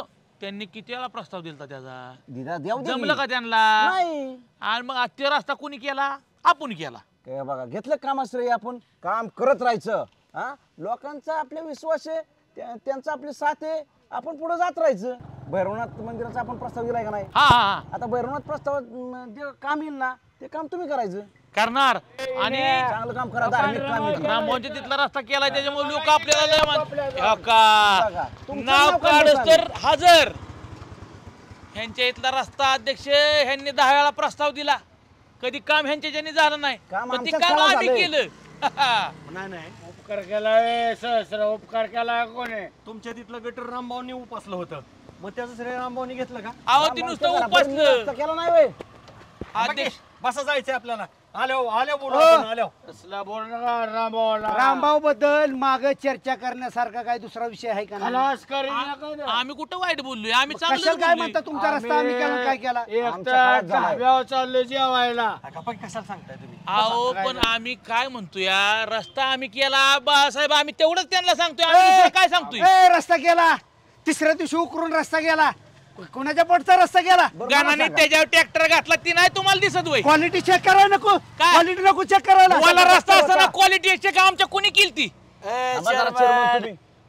[SPEAKER 10] त्यांनी किती वेळा प्रस्ताव दिला त्याचा
[SPEAKER 5] दिदा देऊ दे
[SPEAKER 10] जमलं का त्यांना
[SPEAKER 5] नाही
[SPEAKER 10] आणि मग ते रस्ता कोणी केला आपण केला.
[SPEAKER 9] काय बघा घेतलं कामाश्रय, आपण काम करत राहायचं. हा लोकांचा आपला विश्वास आहे, त्यांचा आपली साथ आहे, आपण पुढे जात राहायचं. भैरवनाथ मंदिराचा आपण प्रस्ताव दिलाय का नाही? आता भैरवनाथ प्रस्ताव जे काम येईल ना ते काम तुम्ही करायचं.
[SPEAKER 10] करणार आणि
[SPEAKER 9] चांगलं काम करा, धार्मिक काम आहे.
[SPEAKER 10] रामभाऊंच्या तिथला रस्ता केलाय त्याच्यामुळे लोक आपल्याला लय नाव काढस तर हजर. ह्यांच्या इथला रस्ता अध्यक्ष ह्यांनी 10 वेळा प्रस्ताव दिला, कधी काम ह्यांच्या ज्यांनी झालं नाही, पण ते काम आम्ही केलं.
[SPEAKER 4] नाही
[SPEAKER 6] उपकार केलाय सहस्र उपकार केलाय कोणी.
[SPEAKER 4] तुमच्या तिथलं गटर रामभाऊनी उपासलं होतं, मग त्याचं श्रेय रामभाऊनी घेतलं का?
[SPEAKER 10] अहो ती नुसतं उपासलं
[SPEAKER 9] केलं नाही होय.
[SPEAKER 10] अध्यक्ष.
[SPEAKER 4] बसा जायचंय आपल्याला. आलो बोलू आपण, आलो.
[SPEAKER 6] असला बोल नका रामभाऊला.
[SPEAKER 5] रामभाऊ बद्दल माग चर्चा करण्यासारखा काय दुसरा विषय आहे का?
[SPEAKER 6] खलास करीन नका ना.
[SPEAKER 10] आम्ही कुठं वाईट बोललोय, आम्ही
[SPEAKER 5] कशाला
[SPEAKER 10] चांगलं
[SPEAKER 5] काय म्हणता? तुमचा रस्ता आम्ही केला, काय केला?
[SPEAKER 6] एक तर ढाब्यावर चाललोय जेवायला.
[SPEAKER 4] पण कशाला सांगताय तुम्ही?
[SPEAKER 10] अहो पण आम्ही काय म्हणतोय, रस्ता आम्ही केला बाळासाहेब, आम्ही तेवढंच त्यांना सांगतोय, आम्ही दुसरं काय सांगतोय?
[SPEAKER 5] रस्ता केला, तिसऱ्या दिवशी उकरून रस्ता गेला, कोणाच्या पोटचा रस्ता गेला.
[SPEAKER 10] गाणाने त्याच्यावर ट्रॅक्टर घातला ती नाही तुम्हाला दिसत होय?
[SPEAKER 5] क्वालिटी चेक करायला नको, क्वालिटी नको चेक करायला.
[SPEAKER 10] मला रस्ता असताना क्वालिटी चेक आमच्या कोणी केलती?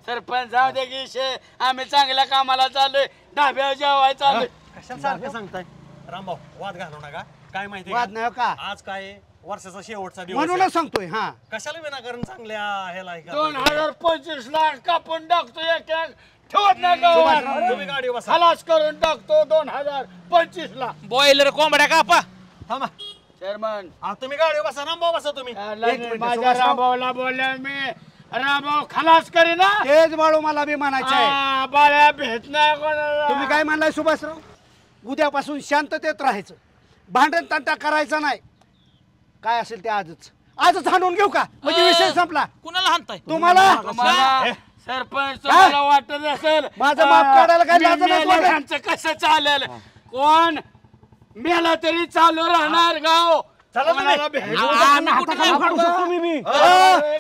[SPEAKER 6] सरपंच जाऊ दे की शे, आम्ही चांगल्या कामाला चाललोय, ढाब्यावर जेवायला चाललोय.
[SPEAKER 4] कशाला सारखं सांगताय? रामभाऊ वाद घालू नका. काय माहिती
[SPEAKER 5] वाद नाही का?
[SPEAKER 4] आज काय वर्षाचा शेवटचा दिवस
[SPEAKER 5] म्हणूनच सांगतोय. हा
[SPEAKER 4] कशाला विनाकारण चांगल्या ह्याला
[SPEAKER 6] 2025 लाख कापून टाकतो, एक एक ठेवत नाही गावात.
[SPEAKER 4] तुम्ही गाडी बसा.
[SPEAKER 6] खलास करून टाकतो 2025 ला.
[SPEAKER 10] बॉयलर कोंबड्या कापा.
[SPEAKER 4] थांबा
[SPEAKER 6] चेअरमन
[SPEAKER 4] तुम्ही गाडी बसा. रामभाऊ बसा तुम्ही.
[SPEAKER 6] माझ्या रामभाऊला बोलल्या मी, रामभाऊ खलास करी ना.
[SPEAKER 5] तेच बाळू मला बी म्हणायचं आहे.
[SPEAKER 6] बाळ्या भेट नाही कोणाला.
[SPEAKER 5] तुम्ही काय म्हणलाय सुभाषराव? उद्यापासून शांततेत राहायचं, भांडण तंटा करायचा नाही. काय असेल ते आजच हाणून घेऊ का? म्हणजे विषय संपला.
[SPEAKER 10] कुणाला हाणताय
[SPEAKER 5] तुम्हाला?
[SPEAKER 6] सरपंच तुम्हाला वाटत असेल
[SPEAKER 5] माझं माफ काढायला काय लाज नाही वाटत?
[SPEAKER 6] कसं चालेल? कोण मेला तरी चालू राहणार गाव.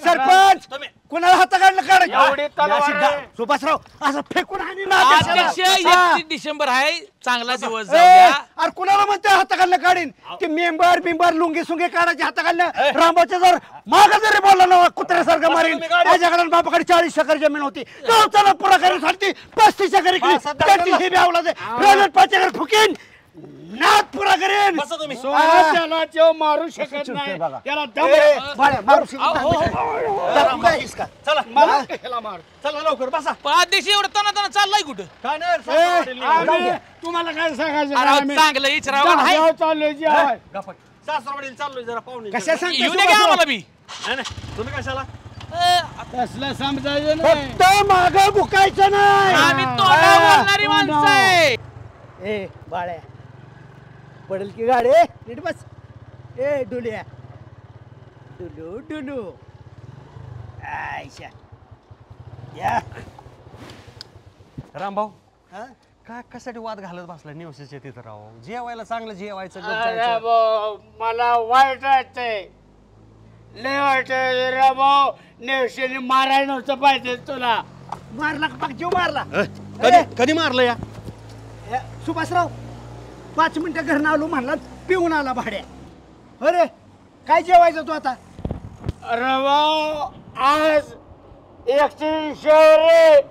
[SPEAKER 5] सरपंच कुणाला हात
[SPEAKER 6] एवढी तलवार आहे.
[SPEAKER 5] काढलं? सुभाषराव असं फेकून हाणी ना.
[SPEAKER 10] अध्यक्ष 31 डिसेंबर आहे, चांगला दिवस जाऊ द्या.
[SPEAKER 5] अरे कुणाला म्हणते हात काढलं काढीन? की मेंबर बिंबर लुंगी सुंगी काढायचे हात काढलं. रामभाऊच्या जर माग जरी बोलला ना कुत्र्यासारखं मारीन. माझ्याकडे बापाकडे 40 एकर जमीन होती, गावचाला पुरा करून 35 एकर इकली. 33 हे ब्यावला दे, 5 एकर फुकीन, नाद पुरा करेन.
[SPEAKER 6] त्याला जेव मारू शकत नाही, त्याला
[SPEAKER 5] मारू शकत.
[SPEAKER 4] चला लवकर बसा.
[SPEAKER 10] अध्यक्ष एवढं तना चाललाय कुठं?
[SPEAKER 4] काय नाही
[SPEAKER 6] तुम्हाला काय सांगायचं?
[SPEAKER 10] अरे चांगलं इचरावं
[SPEAKER 6] चाललोय जेवाय.
[SPEAKER 4] सासरवाडीला चाललोय जरा पाहुणे.
[SPEAKER 5] कशा सांगता
[SPEAKER 10] येऊ दे का आम्हाला बी?
[SPEAKER 4] नाही तुम्ही कशाला?
[SPEAKER 6] तसलं समजायचं नाही.
[SPEAKER 5] फक्त माग बुकायचं नाही.
[SPEAKER 10] आम्ही तोंडावर बोलणारी माणसं आहे.
[SPEAKER 5] ए बाळ्या, पडेल की गाडी? नीट बस. ए डुल्या, डुलू डुलू. आयशा या.
[SPEAKER 4] रामभाऊ काय कशासाठी वाद घालत बसला निवसाच्या तिथं? राव जेवायला चांगलं जेवायचं.
[SPEAKER 6] अरे भाऊ, मला वाईट वाटतंय, लय वाटतंय रे भाऊ. नेवशीने मारायला नव्हतं पाहिजे तुला.
[SPEAKER 5] मारला का? जीव मारला.
[SPEAKER 4] कधी मारलं या?
[SPEAKER 5] सुभाषराव 5 मिनिटं घरनं आलो म्हणला, पिऊन आला भाड्या. अरे काय जेवायचं तू आता?
[SPEAKER 6] अरे भाऊ, आज 100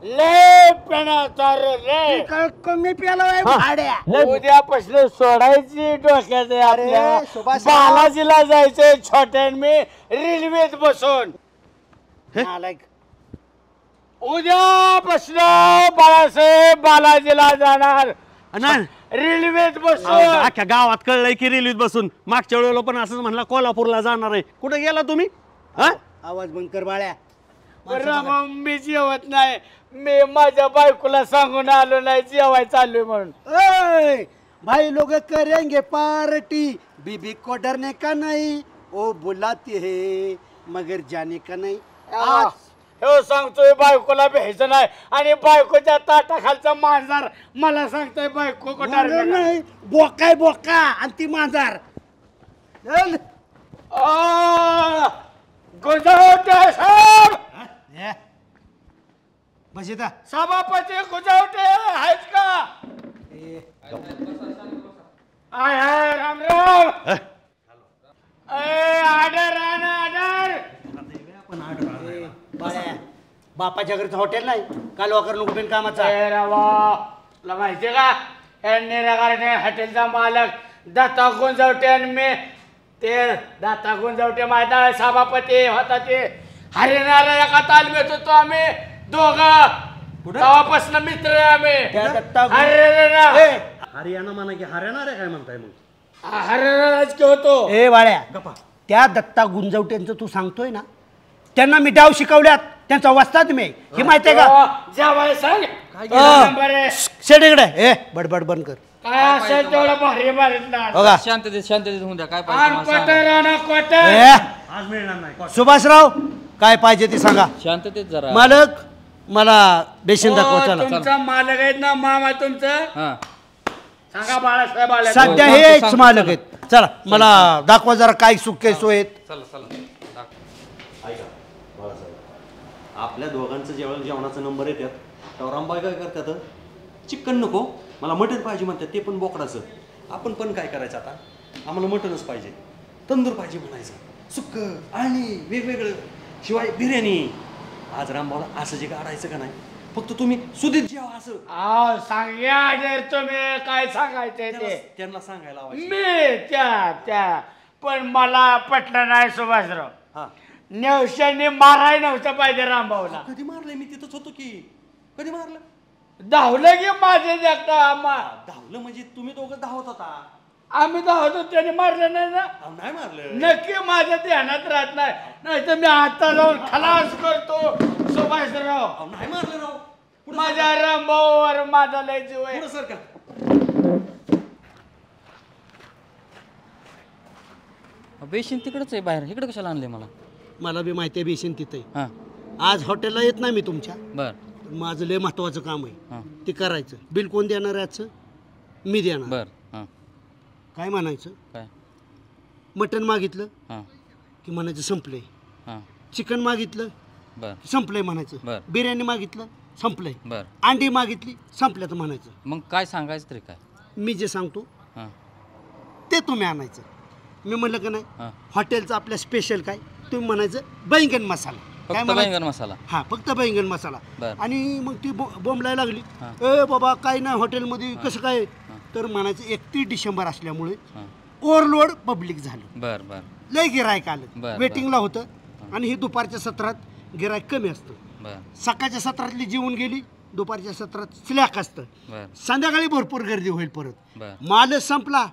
[SPEAKER 6] लय पेणाचा रे.
[SPEAKER 5] कमी प्याला भाड्या.
[SPEAKER 6] उद्यापासून सोडायची डोक्यात आहे आपल्या. बालाजीला जायचंय छोट्यान मी रेल्वेत बसून. उद्यापासून बाळासाहेब बालाजीला जाणार रेल्वेत बसून.
[SPEAKER 4] अख्ख्या गावात कळलंय की रेल्वेत बसून. मागच्या वेळेला पण असंच म्हणला कोल्हापूरला जाणार आहे. कुठे गेला तुम्ही?
[SPEAKER 5] आवाज बंद कर बाळ्या.
[SPEAKER 6] मी जेवत नाही, मी माझ्या बायकोला सांगून आलो नाही जेवाय चाललोय म्हणून.
[SPEAKER 5] भाई लोग करेंगे पार्टी, बीबी को डरने का नहीं, ओ बुलाती है मगर जाने का नहीं.
[SPEAKER 6] हो सांगतोय बायकोला भ्यायचं नाही, आणि बायकोच्या ताटाखालचा मांजर मला सांगतोय बायको
[SPEAKER 5] नाही. बोकाय बोका आणि ती मांजर.
[SPEAKER 6] गुजावटे साहेब,
[SPEAKER 5] बजेदा
[SPEAKER 6] सभापती गुजावटे आहेत का? आय हाय राम राम.
[SPEAKER 5] बापाच्या घरचं हॉटेल नाही काल वाकर नको बिन कामाचा
[SPEAKER 6] तुला माहितीये का निराकारणे हॉटेलचा मालक दत्ता गुंजवटे आणि मी ते दत्ता गुंजवटे माहिती सभापती होता ते हरिणारा एका तालमीत होतो आम्ही दोघं तेव्हापासून मित्र आहे आम्ही
[SPEAKER 4] हरियाणा म्हणा की हरियाणा रे काय म्हणताय मग
[SPEAKER 6] हरिणाराज होतो
[SPEAKER 5] ए वाळ्या त्या दत्ता गुंजवटेंचं तू सांगतोय ना त्यांना मी डाव शिकवल्यात त्यांचा वस्ताद मी हे माहितीये का
[SPEAKER 6] जेवाय सांग
[SPEAKER 5] शेडीकडे ए बडबड बंद कर
[SPEAKER 6] काय असेल तेवढं भारी
[SPEAKER 5] बघा
[SPEAKER 7] शांततेत होऊन द्या काय
[SPEAKER 4] आज मिळणार नाही
[SPEAKER 5] सुभाषराव काय पाहिजे ते सांगा
[SPEAKER 7] शांततेत जरा
[SPEAKER 5] मालक मला बेसिन दाखवा चला
[SPEAKER 6] तुमचा मालक आहेत ना मामा तुमचं सांगा बाळासाहेब आले
[SPEAKER 5] सध्या हेच मालक आहेत चला मला दाखवा जरा काय सुख सोय आहेत
[SPEAKER 4] आपल्या दोघांचं जेवणाचा नंबर येतात तेव्हा रामबाई काय करतात चिकन नको मला मटण पाहिजे म्हणतात ते पण बोकडाचं आपण पण काय करायचं आता आम्हाला मटणच पाहिजे तंदूर पाहिजे म्हणायचं सुक्क आणि वेगवेगळं शिवाय बिर्याणी आज रामभाऊला असं जे काढायचं का नाही फक्त तुम्ही सुधीत जेवा असं
[SPEAKER 6] सांगा तुम्ही काय सांगायचंय ते
[SPEAKER 4] त्यांना सांगायला
[SPEAKER 6] मी त्या पण मला पटलं नाही सुभाषराव
[SPEAKER 4] हा
[SPEAKER 6] नेवशाने माराय नव्हतं पाहिजे रामभाऊला
[SPEAKER 4] कधी मारलंय मी तिथंच होतो की कधी मारलं
[SPEAKER 6] धावलं की माझे
[SPEAKER 4] धावलं म्हणजे तुम्ही दोघं धावत होता
[SPEAKER 6] आम्ही धावतो त्याने मारलं नाही ना
[SPEAKER 4] नाही मारलं
[SPEAKER 6] नक्की माझ्या ध्यानात राहत नाही तर मी आता जाऊन खलास करतो सुभाषराव
[SPEAKER 4] नाही मारलं राव
[SPEAKER 6] माझ्या रामभाऊवर माझा लय जीव आहे
[SPEAKER 4] सर का
[SPEAKER 7] बेसिन तिकडच आहे बाहेर इकडे कशाला आणले
[SPEAKER 5] मला बी माहिती आहे बेसिन तिथे
[SPEAKER 7] हां
[SPEAKER 5] आज हॉटेलला येत नाही मी तुमच्या
[SPEAKER 7] बर
[SPEAKER 5] माझं लय महत्वाचं काम आहे
[SPEAKER 7] हां
[SPEAKER 5] ते करायचं बिल कोण देणार याचं मी देणार
[SPEAKER 7] बर हां
[SPEAKER 5] काय म्हणायचं
[SPEAKER 7] काय
[SPEAKER 5] मटण मागितलं
[SPEAKER 7] हां
[SPEAKER 5] की म्हणायचं संपलंय
[SPEAKER 7] हां
[SPEAKER 5] चिकन मागितलं
[SPEAKER 7] बर
[SPEAKER 5] संपलंय म्हणायचं
[SPEAKER 7] बर
[SPEAKER 5] बिर्याणी मागितलं संपलंय
[SPEAKER 7] बर
[SPEAKER 5] अंडी मागितली संपलं तर म्हणायचं
[SPEAKER 7] मग काय सांगायचं तरी काय
[SPEAKER 5] मी जे सांगतो
[SPEAKER 7] हां
[SPEAKER 5] ते तुम्ही आणायचं मी म्हणलं का नाही
[SPEAKER 7] हां
[SPEAKER 5] हॉटेलचं आपल्या स्पेशल काय तुम्ही म्हणायचं बैंगन मसाला काय
[SPEAKER 7] फक्त बैंगन मसाला
[SPEAKER 5] हा फक्त बैंगन मसाला
[SPEAKER 7] बर
[SPEAKER 5] आणि मग ती बोंबलायला लागली
[SPEAKER 7] हां.
[SPEAKER 5] ए बाबा काय नाही हॉटेलमध्ये कसं काय तर म्हणायचं 31 डिसेंबर असल्यामुळे
[SPEAKER 7] हां
[SPEAKER 5] ओव्हरलोड पब्लिक झालं
[SPEAKER 7] बर बर
[SPEAKER 5] लय गिरायक आलं
[SPEAKER 7] बर.
[SPEAKER 5] वेटिंगला होतं आणि ही दुपारच्या सत्रात गिरायक कमी असतं
[SPEAKER 7] बर
[SPEAKER 5] सकाळच्या सत्रातली जेवून गेली दुपारच्या सत्रात स्लॅक असतं
[SPEAKER 7] बर
[SPEAKER 5] संध्याकाळी भरपूर गर्दी होईल परत
[SPEAKER 7] बर
[SPEAKER 5] मालच संपला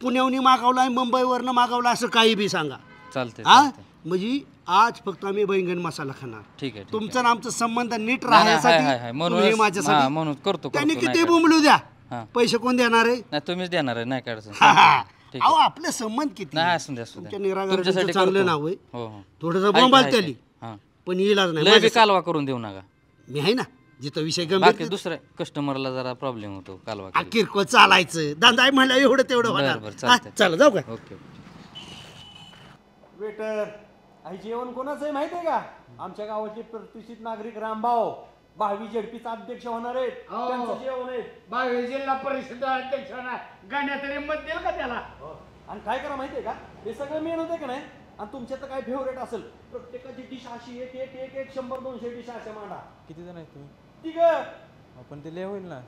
[SPEAKER 5] पुण्याहून मागवला मुंबईवरनं मागवला असं काही बी सांगा
[SPEAKER 7] चालते
[SPEAKER 5] हा म्हणजे आज फक्त आम्ही बैंगन मसाला खाणार
[SPEAKER 7] ठीक आहे
[SPEAKER 5] तुमचा आणि आमचा संबंध नीट
[SPEAKER 7] नाही, हाय, हाय,
[SPEAKER 5] राहण्यासाठी
[SPEAKER 7] म्हणूनच-
[SPEAKER 5] तुम्ही माझ्यासाठी
[SPEAKER 7] हां, म्हणून करतो
[SPEAKER 5] त्यांनी
[SPEAKER 7] नाही
[SPEAKER 5] किती
[SPEAKER 7] काय.
[SPEAKER 5] बोंबलू द्या
[SPEAKER 7] हां.
[SPEAKER 5] पैसे कोण देणार आहे
[SPEAKER 7] नाही तुम्हीच देणार आहे नाही काय अडचण.
[SPEAKER 5] हा, हा.
[SPEAKER 7] ठीक
[SPEAKER 5] अहो
[SPEAKER 7] आहे
[SPEAKER 5] आपले संबंध किती
[SPEAKER 7] नाही असू द्या असू
[SPEAKER 5] तुमच्या
[SPEAKER 7] द्या
[SPEAKER 5] निरागराचं
[SPEAKER 7] तुमच्यासाठी
[SPEAKER 5] चांगलं
[SPEAKER 7] करतो.
[SPEAKER 5] नाव आहे
[SPEAKER 7] हो हो
[SPEAKER 5] थोडंसं
[SPEAKER 7] ऐका,
[SPEAKER 5] बोंबाल
[SPEAKER 7] ऐका.
[SPEAKER 5] त्याली
[SPEAKER 7] हां
[SPEAKER 5] पण इलाज नाही
[SPEAKER 7] लय बी
[SPEAKER 5] माझ्यासाठी.
[SPEAKER 7] कालवा करून देऊ नका
[SPEAKER 5] मी आहे ना जिथं विषय
[SPEAKER 7] बाकी
[SPEAKER 5] गंभीर
[SPEAKER 7] दुसऱ्या कस्टमरला जरा प्रॉब्लेम होतो कालवा
[SPEAKER 5] हा, किरकोळ चालायचं धंदा आहे म्हणलं एवढं तेवढं
[SPEAKER 7] बरं,
[SPEAKER 5] होणार
[SPEAKER 7] बरं,
[SPEAKER 5] हा,
[SPEAKER 7] चालतंय.
[SPEAKER 5] चला जाऊ का
[SPEAKER 7] ओके
[SPEAKER 4] वेटर आई जेवण कोणाचं आहे माहिती आहे का आमच्या गावाचे प्रतिष्ठित नागरिक रामभाऊ 22 झडपीचा अध्यक्ष होणार आहेत त्यांचं जेवण आहे
[SPEAKER 6] 22 जिल्हा परिषद अध्यक्ष गाण्यात तरी मत देईल का त्याला
[SPEAKER 4] आणि काय करा माहितीये का हे सगळं मेन होतं का नाही आणि तुमच्यात काय फेवरेट असेल प्रत्येकाची डिश अशी एक एक एक एक 100-200 डिश अशा मांडा
[SPEAKER 8] किती जण आहेत तुम्ही
[SPEAKER 4] ठीक
[SPEAKER 8] आपण ते लय होईल ना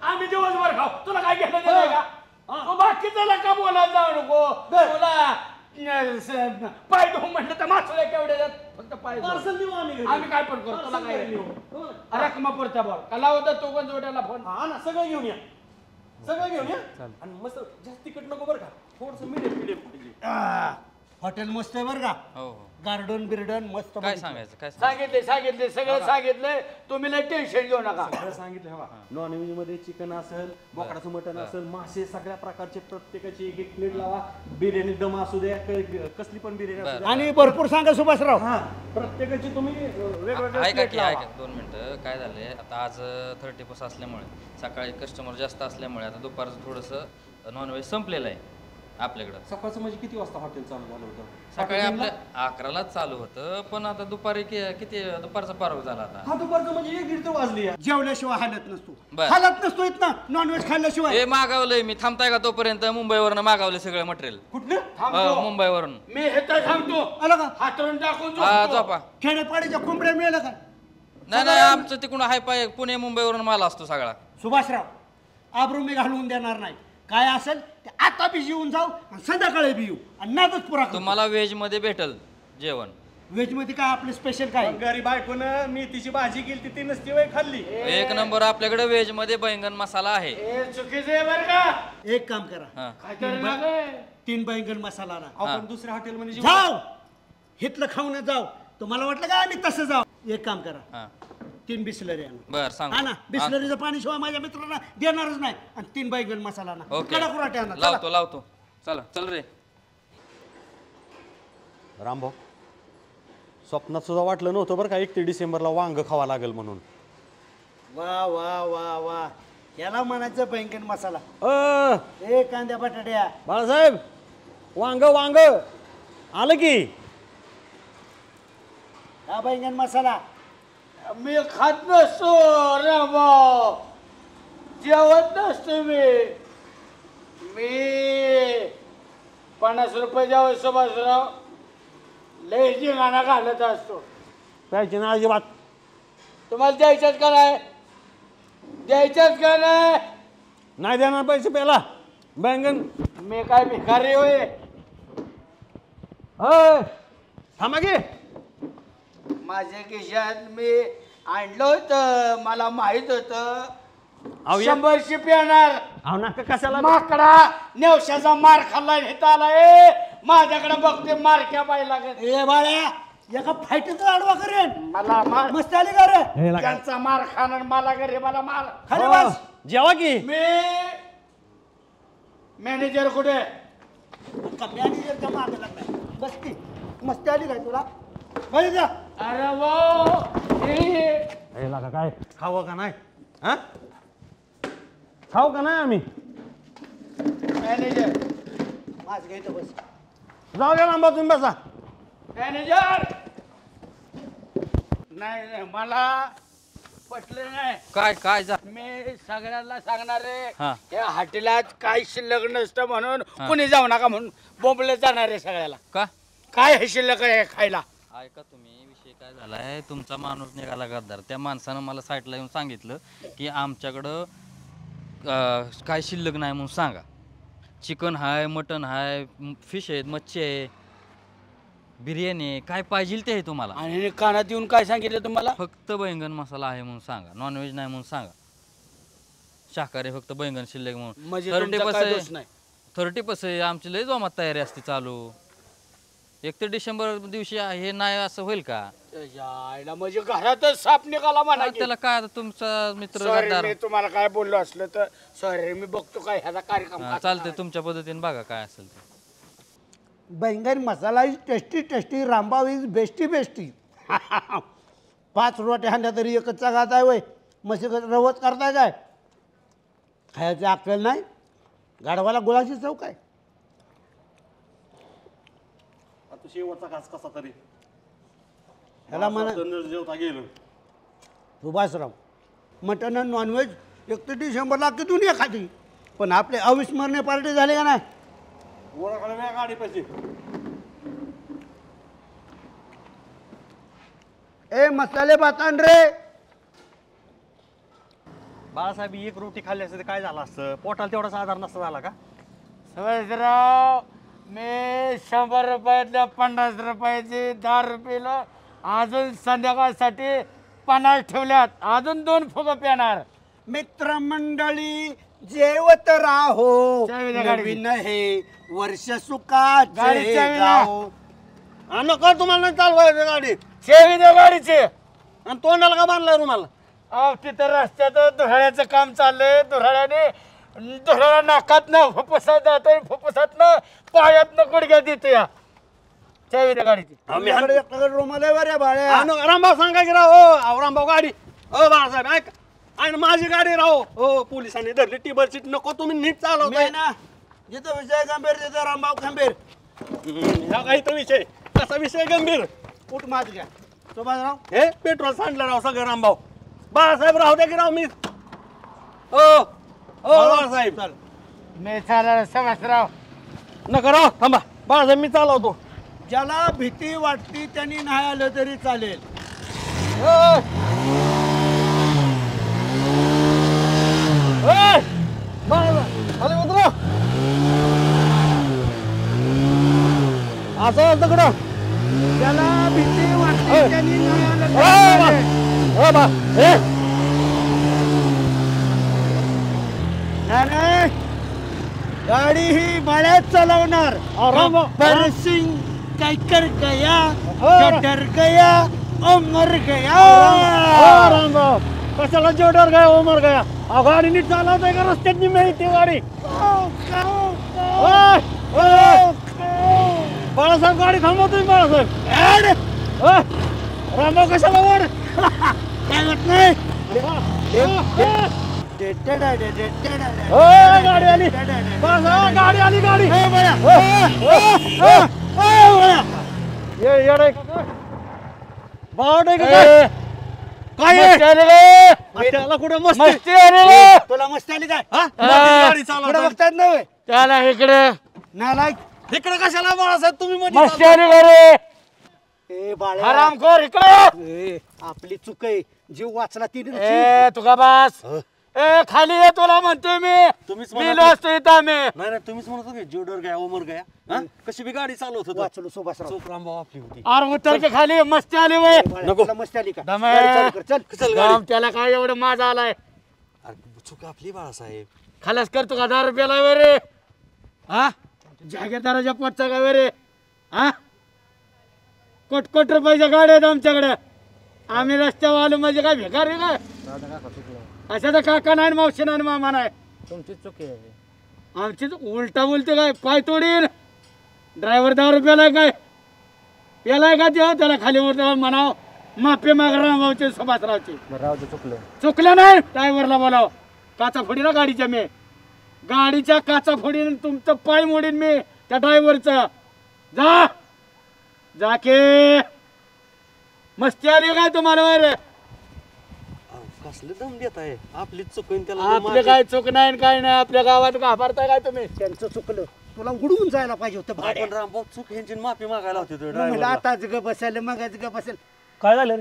[SPEAKER 6] आम्ही दिवसभर खाऊ तुला काय घेतलं ते का तू बाकीचं का बोलायला जाऊ नको तुला पाय धुवून म्हटलं तर माणसाला केवढे फक्त पाय धुवून. आम्ही काय पण करतो तुला काय रकमा पुरत्या बॉल कला होता तो पण जोड्याला फोन
[SPEAKER 4] हा ना सगळं घेऊन या सगळं घेऊन या आणि मस्त जास्त तिखट नको बरं का थोडस मीडियम
[SPEAKER 5] हॉटेल मस्त आहे बरं का
[SPEAKER 7] हो हो
[SPEAKER 5] गार्डन बिर्डन मस्त
[SPEAKER 7] काय
[SPEAKER 5] बघितलं.
[SPEAKER 7] सांगायचं काय
[SPEAKER 6] सांगितले सगळं सांगितलंय तुम्ही लय टेन्शन घेऊ नका
[SPEAKER 4] सगळं सांगितलं हवा नॉनव्हेज मध्ये चिकन असेल बोकडाचं मटण असेल मासे सगळ्या प्रकारचे प्रत्येकाची एक एक प्लेट लावा बिर्याणी दम असू द्या कसली पण बिर्याणी असू द्या
[SPEAKER 5] आणि भरपूर सांगा सुभाषराव
[SPEAKER 4] हा प्रत्येकाची तुम्ही वेगवेगळे
[SPEAKER 7] ऐका
[SPEAKER 4] plate
[SPEAKER 7] की
[SPEAKER 4] लावा.
[SPEAKER 7] ऐका 2 मिनिटं काय झालंय आता आज 30+ असल्यामुळे सकाळी कस्टमर जास्त असल्यामुळे आता दुपारचं थोडंसं नॉनव्हेज संपलेलं आहे
[SPEAKER 11] आपल्याकडं.
[SPEAKER 4] सकाळचं म्हणजे किती वाजता हॉटेल चालू झालं होतं?
[SPEAKER 11] सकाळी आपलं 11लाच चालू होतं, पण आता दुपारी किती दुपारचा पारव झाला आता.
[SPEAKER 5] हा दुपारचं म्हणजे 1-1:30 वाजली. जेवल्याशिवाय हालत नसतो,
[SPEAKER 11] बरं.
[SPEAKER 5] हालत नसतो इथं नॉनव्हेज खाल्ल्याशिवाय.
[SPEAKER 11] हे मागवलंय मी, थांबताय का तोपर्यंत? मुंबईवरनं मागवलं सगळं मटेरियल.
[SPEAKER 5] कुठनं?
[SPEAKER 11] मुंबईवरून.
[SPEAKER 6] मी हे तर थांबतो.
[SPEAKER 5] आलं का?
[SPEAKER 6] हातरून टाकून
[SPEAKER 11] हा झोपा.
[SPEAKER 5] खेडेपाडीच्या कोंबड्या मिळालं का?
[SPEAKER 11] नाही आमचं तिकडून हाय पाय पुणे मुंबईवरून माल असतो सगळा.
[SPEAKER 5] सुभाषराव, आबरू मी घालवून देणार नाही. काय असेल ते आता बी जेवून जाऊ आणि संध्याकाळी बी येऊ आणि नादच पुरा.
[SPEAKER 11] तुम्हाला व्हेज मध्ये भेटल जेवण.
[SPEAKER 5] व्हेज मध्ये काय आपले स्पेशल काय?
[SPEAKER 3] गरीब बायकोनं मेथीची भाजी केली ती नसती वय खाल्ली.
[SPEAKER 11] एक नंबर आपल्याकडे व्हेज मध्ये बैंगन मसाला आहे.
[SPEAKER 6] चुकीचं आहे बरं का?
[SPEAKER 5] एक काम करा,
[SPEAKER 6] काय तर
[SPEAKER 5] 3 बैंगन मसाला ना.
[SPEAKER 4] आपण दुसऱ्या हॉटेल मध्ये
[SPEAKER 5] जाऊ हितलं खाऊन जाऊ. तुम्हाला वाटलं का आम्ही तसं जाऊ? एक काम करा, 3 बिस्लरी आणा.
[SPEAKER 11] बर सांग.
[SPEAKER 5] हा ना, बिस्लरीचं पाणी शिवाय माझ्या मित्रांना देणारच नाही. आणि 3 बैंगन मसाला ना.
[SPEAKER 11] ओके.
[SPEAKER 5] कडक उराटे आणा. चला.
[SPEAKER 11] लावतो. चला चल रे.
[SPEAKER 4] रामभाऊ, स्वप्नात सुद्धा वाटलं नव्हतं बरं का 31 डिसेंबरला वांग खावा लागेल म्हणून.
[SPEAKER 5] वा वा वा वा, याला म्हणायचं बैंगन मसाला. ए कांद्या बटाट्या.
[SPEAKER 4] बाळासाहेब, वांग आलं की.
[SPEAKER 5] हा बैंगन मसाला.
[SPEAKER 6] मी खात नसतो रामभाऊ, जेवत नसतो मी 50 रुपये द्यावं सुभाषराव, लय जिंगाणा घालत असतो.
[SPEAKER 4] प्यायची ना अजिबात.
[SPEAKER 6] तुम्हाला द्यायच्याच का नाही? द्यायच्याच का नाही?
[SPEAKER 4] नाही देणार पैसे प्याला बैंगन.
[SPEAKER 6] मी काय भिकारी होय?
[SPEAKER 4] थांबा की.
[SPEAKER 6] माझ्या खिशात मी आणलं होतं, मला माहित होतं 100 येणार.
[SPEAKER 4] अहो नका कशाला.
[SPEAKER 6] माकडा नेवशाचा मार खाल्ला घेता आलाय, माझ्याकडे बघते मारक्या बाई लागत.
[SPEAKER 5] ए बाळ्या, एका फाईटीचा आडवा करेन.
[SPEAKER 6] मला मार
[SPEAKER 5] मस्त आली का रे?
[SPEAKER 6] त्यांचा मार खाणार मला घरी मला मार.
[SPEAKER 5] खाली बस.
[SPEAKER 4] जेवा की.
[SPEAKER 6] मी मॅनेजर कुठे?
[SPEAKER 5] मॅनेजरच्या मागे लागलाय. बस की. मस्ती आली काय तुला? बरं जा.
[SPEAKER 6] अरे वो
[SPEAKER 4] काय खावं का नाही? हा खाऊ का नाही आम्ही?
[SPEAKER 6] मॅनेजर
[SPEAKER 5] माझ घ्यायचं बस.
[SPEAKER 4] जाऊ द्या लांबा, तुम्ही बसा.
[SPEAKER 6] मॅनेजर नाही मला पटलं नाही.
[SPEAKER 11] काय जा.
[SPEAKER 6] मी सगळ्यांना सांगणार रे,
[SPEAKER 11] हा.
[SPEAKER 6] या हॉटेलात काही शिल्लक नसतं म्हणून कुणी जाऊ नका म्हणून बोंबले जाणार आहे सगळ्याला.
[SPEAKER 11] का
[SPEAKER 6] काय हे शिल्लक आहे खायला?
[SPEAKER 11] ऐका तुम्ही, विषय काय झालाय, तुमचा माणूस निघाला गद्दार. त्या माणसानं मला साईडला येऊन सांगितलं की आमच्याकडं काय शिल्लक नाही म्हणून सांगा. चिकन आहे, मटन आहे, फिश आहेत, मच्छी आहे, बिर्याणी आहे, काय पाहिजे ते आहे तुम्हाला.
[SPEAKER 6] आणि कानात येऊन काय सांगितलं तुम्हाला?
[SPEAKER 11] फक्त बैंगन मसाला आहे म्हणून सांगा, नॉनव्हेज नाही म्हणून सांगा. शाकाहारी फक्त बैंगन शिल्लक म्हणून.
[SPEAKER 6] म्हणजे
[SPEAKER 11] 30% आहे. आमची लय जोमात तयारी असते चालू. 31 डिसेंबर दिवशी हे नाही असं होईल का?
[SPEAKER 6] म्हणजे घरातच साप निघाला म्हणा.
[SPEAKER 11] त्याला काय आता तुमचा मित्र
[SPEAKER 6] सॉरी,
[SPEAKER 11] गद्दार.
[SPEAKER 6] मी तुम्हाला काय बोललो असलं तर सॉरी. मी बघतो काय ह्याचा कार्यक्रम.
[SPEAKER 11] चालतंय, तुमच्या पद्धतीने बघा काय असेल ते.
[SPEAKER 5] Baingan masala is tasty. Rambhau is bestie. 5 रोट्या हांड्या तरी एकच घात आहे वय. मशी रवत करताय काय? खायची अक्कल नाही. गाढवाला गुळाची चव काय?
[SPEAKER 4] आता शेवटचा घास कसा तरी
[SPEAKER 5] ह्याला म्हणा
[SPEAKER 4] जेवता गेलो.
[SPEAKER 5] सुभाषराव, मटन आणि नॉनव्हेज 31 डिसेंबरला किती एखादी, पण आपले अविस्मरणीय पार्टी झाली का नाही?
[SPEAKER 4] ओळखला गाडी पैसे.
[SPEAKER 5] ए मसाले भात आण रे.
[SPEAKER 4] बाळासाहेब, 1 रोटी खाल्ली असते काय झालं असतं? पोटाला तेवढाच आधार नसता झाला का?
[SPEAKER 6] सुभाषराव, मी 100 रुपयातल्या 50 रुपयाची 10 रुपयाला अजून संध्याकाळसाठी 50 ठेवल्यात. अजून 2 फुगं पेणार.
[SPEAKER 5] मित्रमंडळी जेवत राहो, नवीन हे वर्ष सुखाचे जाओ.
[SPEAKER 4] नको तुम्हाला नाही चालवायचं गाडी.
[SPEAKER 6] शेवी द्या गाडीचे.
[SPEAKER 4] आणि तोंडाला का बांधलाय तुम्हाला?
[SPEAKER 6] अहो तिथं रस्त्यात धुराळ्याचं काम चाललंय. धुराळ्या नाकात ना फुफ्फुसात जातोय, फुफ्फुसात ना पायात ना गुडघ्यात देतो. या शेवी द्या गाडीची.
[SPEAKER 5] रोमाला बऱ्या बाळ्या.
[SPEAKER 4] रामभाऊ सांगा की राव. रामभाऊ गाडी. बाळासाहेब ऐक, आणि माझी गाडी राहो. हो पोलिसांनी धरली टिबल सीट. नको तुम्ही नीट चालवताय
[SPEAKER 5] ना. जिथं विषय गंभीर तिथं रामभाऊ खंबीर.
[SPEAKER 4] ह्या काही तर विषय कसा विषय गंभीर.
[SPEAKER 5] कुठ माझ घ्या सुभाषराव.
[SPEAKER 4] हे पेट्रोल सांडलं राव सगळं रामभाऊ. बाळासाहेब राहू द्या की राव मी. ओ बाळासाहेब
[SPEAKER 6] मी चालणार समजराव.
[SPEAKER 4] नका राव थांबा. बाळासाहेब मी चालवतो.
[SPEAKER 5] ज्याला भीती वाटती त्यांनी नाही आलं तरी चालेल.
[SPEAKER 4] असं दगड.
[SPEAKER 5] ज्याला भीती वाटती त्यांनी नाही आलं तरी चालेल. नाही, गाडी ही बाळ्यात चालवणार. गब्बर सिंग काय कर गया, डर गया, उमर गया.
[SPEAKER 4] रामभाऊ कशाला जोडर गया उमर गया. गाडी नीट चालवताय का रस्त्यात माहिती गाडी. बाळासाहेब गाडी थांबवतोय. बाळासाहेब रामभाऊ कशाला ओढ.
[SPEAKER 5] काय होत नाही.
[SPEAKER 4] गाडी आली. बाळासाहेब गाडी आली. गाडी काय कुठे मस्ती आली.
[SPEAKER 5] तुला मस्ती आली काय.
[SPEAKER 4] गाडी चालवताय.
[SPEAKER 5] बघतात नव्हे.
[SPEAKER 6] त्याला इकडे
[SPEAKER 5] नालायक.
[SPEAKER 4] इकडे कशाला बाळासाहेब तुम्ही
[SPEAKER 6] मस्ती आली का रे.
[SPEAKER 5] ए बाळा
[SPEAKER 6] हरामखोर इकडे.
[SPEAKER 5] आपली चूक आहे. जीव वाचला ती.
[SPEAKER 6] ए तुका बस. ए खाली ये तुला म्हणतोय मी.
[SPEAKER 4] तुम्हीच
[SPEAKER 6] मी असतो इथं मी.
[SPEAKER 4] नाही तुम्हीच म्हणत होते जोडर गया उमर गया. कशी बी गाडी चालवत होतो.
[SPEAKER 5] वाचलो सुभाषराव.
[SPEAKER 4] चूक रामभाऊ आपली होती.
[SPEAKER 6] अरे उतर के खाली मस्ती आली वय.
[SPEAKER 5] नको मस्ती आली का.
[SPEAKER 6] दमे.
[SPEAKER 5] गाडी चालू कर, चल.
[SPEAKER 6] राम त्याला काय एवढं माझा आलाय.
[SPEAKER 4] चूक आपली बाळासाहेब.
[SPEAKER 6] खलास करतो का 10 रुपयाला वे रे. हा जागीरदाराच्या पोटचा का वे रे. हा कोट रुपयाच्या गाड्या आहेत आमच्याकडे. आम्ही रस्त्यावर आलो म्हणजे काय भेकार आहे का. अशा तर काका नाही मावशी नाही मामा नाही.
[SPEAKER 11] तुमची चुकी आहे.
[SPEAKER 6] आमची उलटा बोलते काय पाय तोडीन. ड्रायव्हर 10 रुपयाला काय याला का देऊ त्याला खाली उतर म्हणाव. माफी माग रामभाऊची सुभाषरावची. चुकलं नाही. ड्रायव्हरला बोलाव. काचा फोडी ना गाडीच्या मी. गाडीच्या काचा फोडीन तुमचं पाय मोडीन मी त्या ड्रायव्हरचं. जा के मस्ती आली काय तुम्हाला वर.
[SPEAKER 4] कसले दम देत आहे. आपली चूक आहे त्याला.
[SPEAKER 6] आपले काय चूक नाही काय नाही. आपल्या गावात घाबरताय काय तुम्ही.
[SPEAKER 5] त्यांचं चुकलं. तुला उडवून जायला पाहिजे होतं भाड्या.
[SPEAKER 4] आपण रामभाऊ चूक ह्यांची माफी मागायला होती.
[SPEAKER 5] म्हणलं आताच ग बसेल मगच ग बसेल.
[SPEAKER 4] काय झालं रे.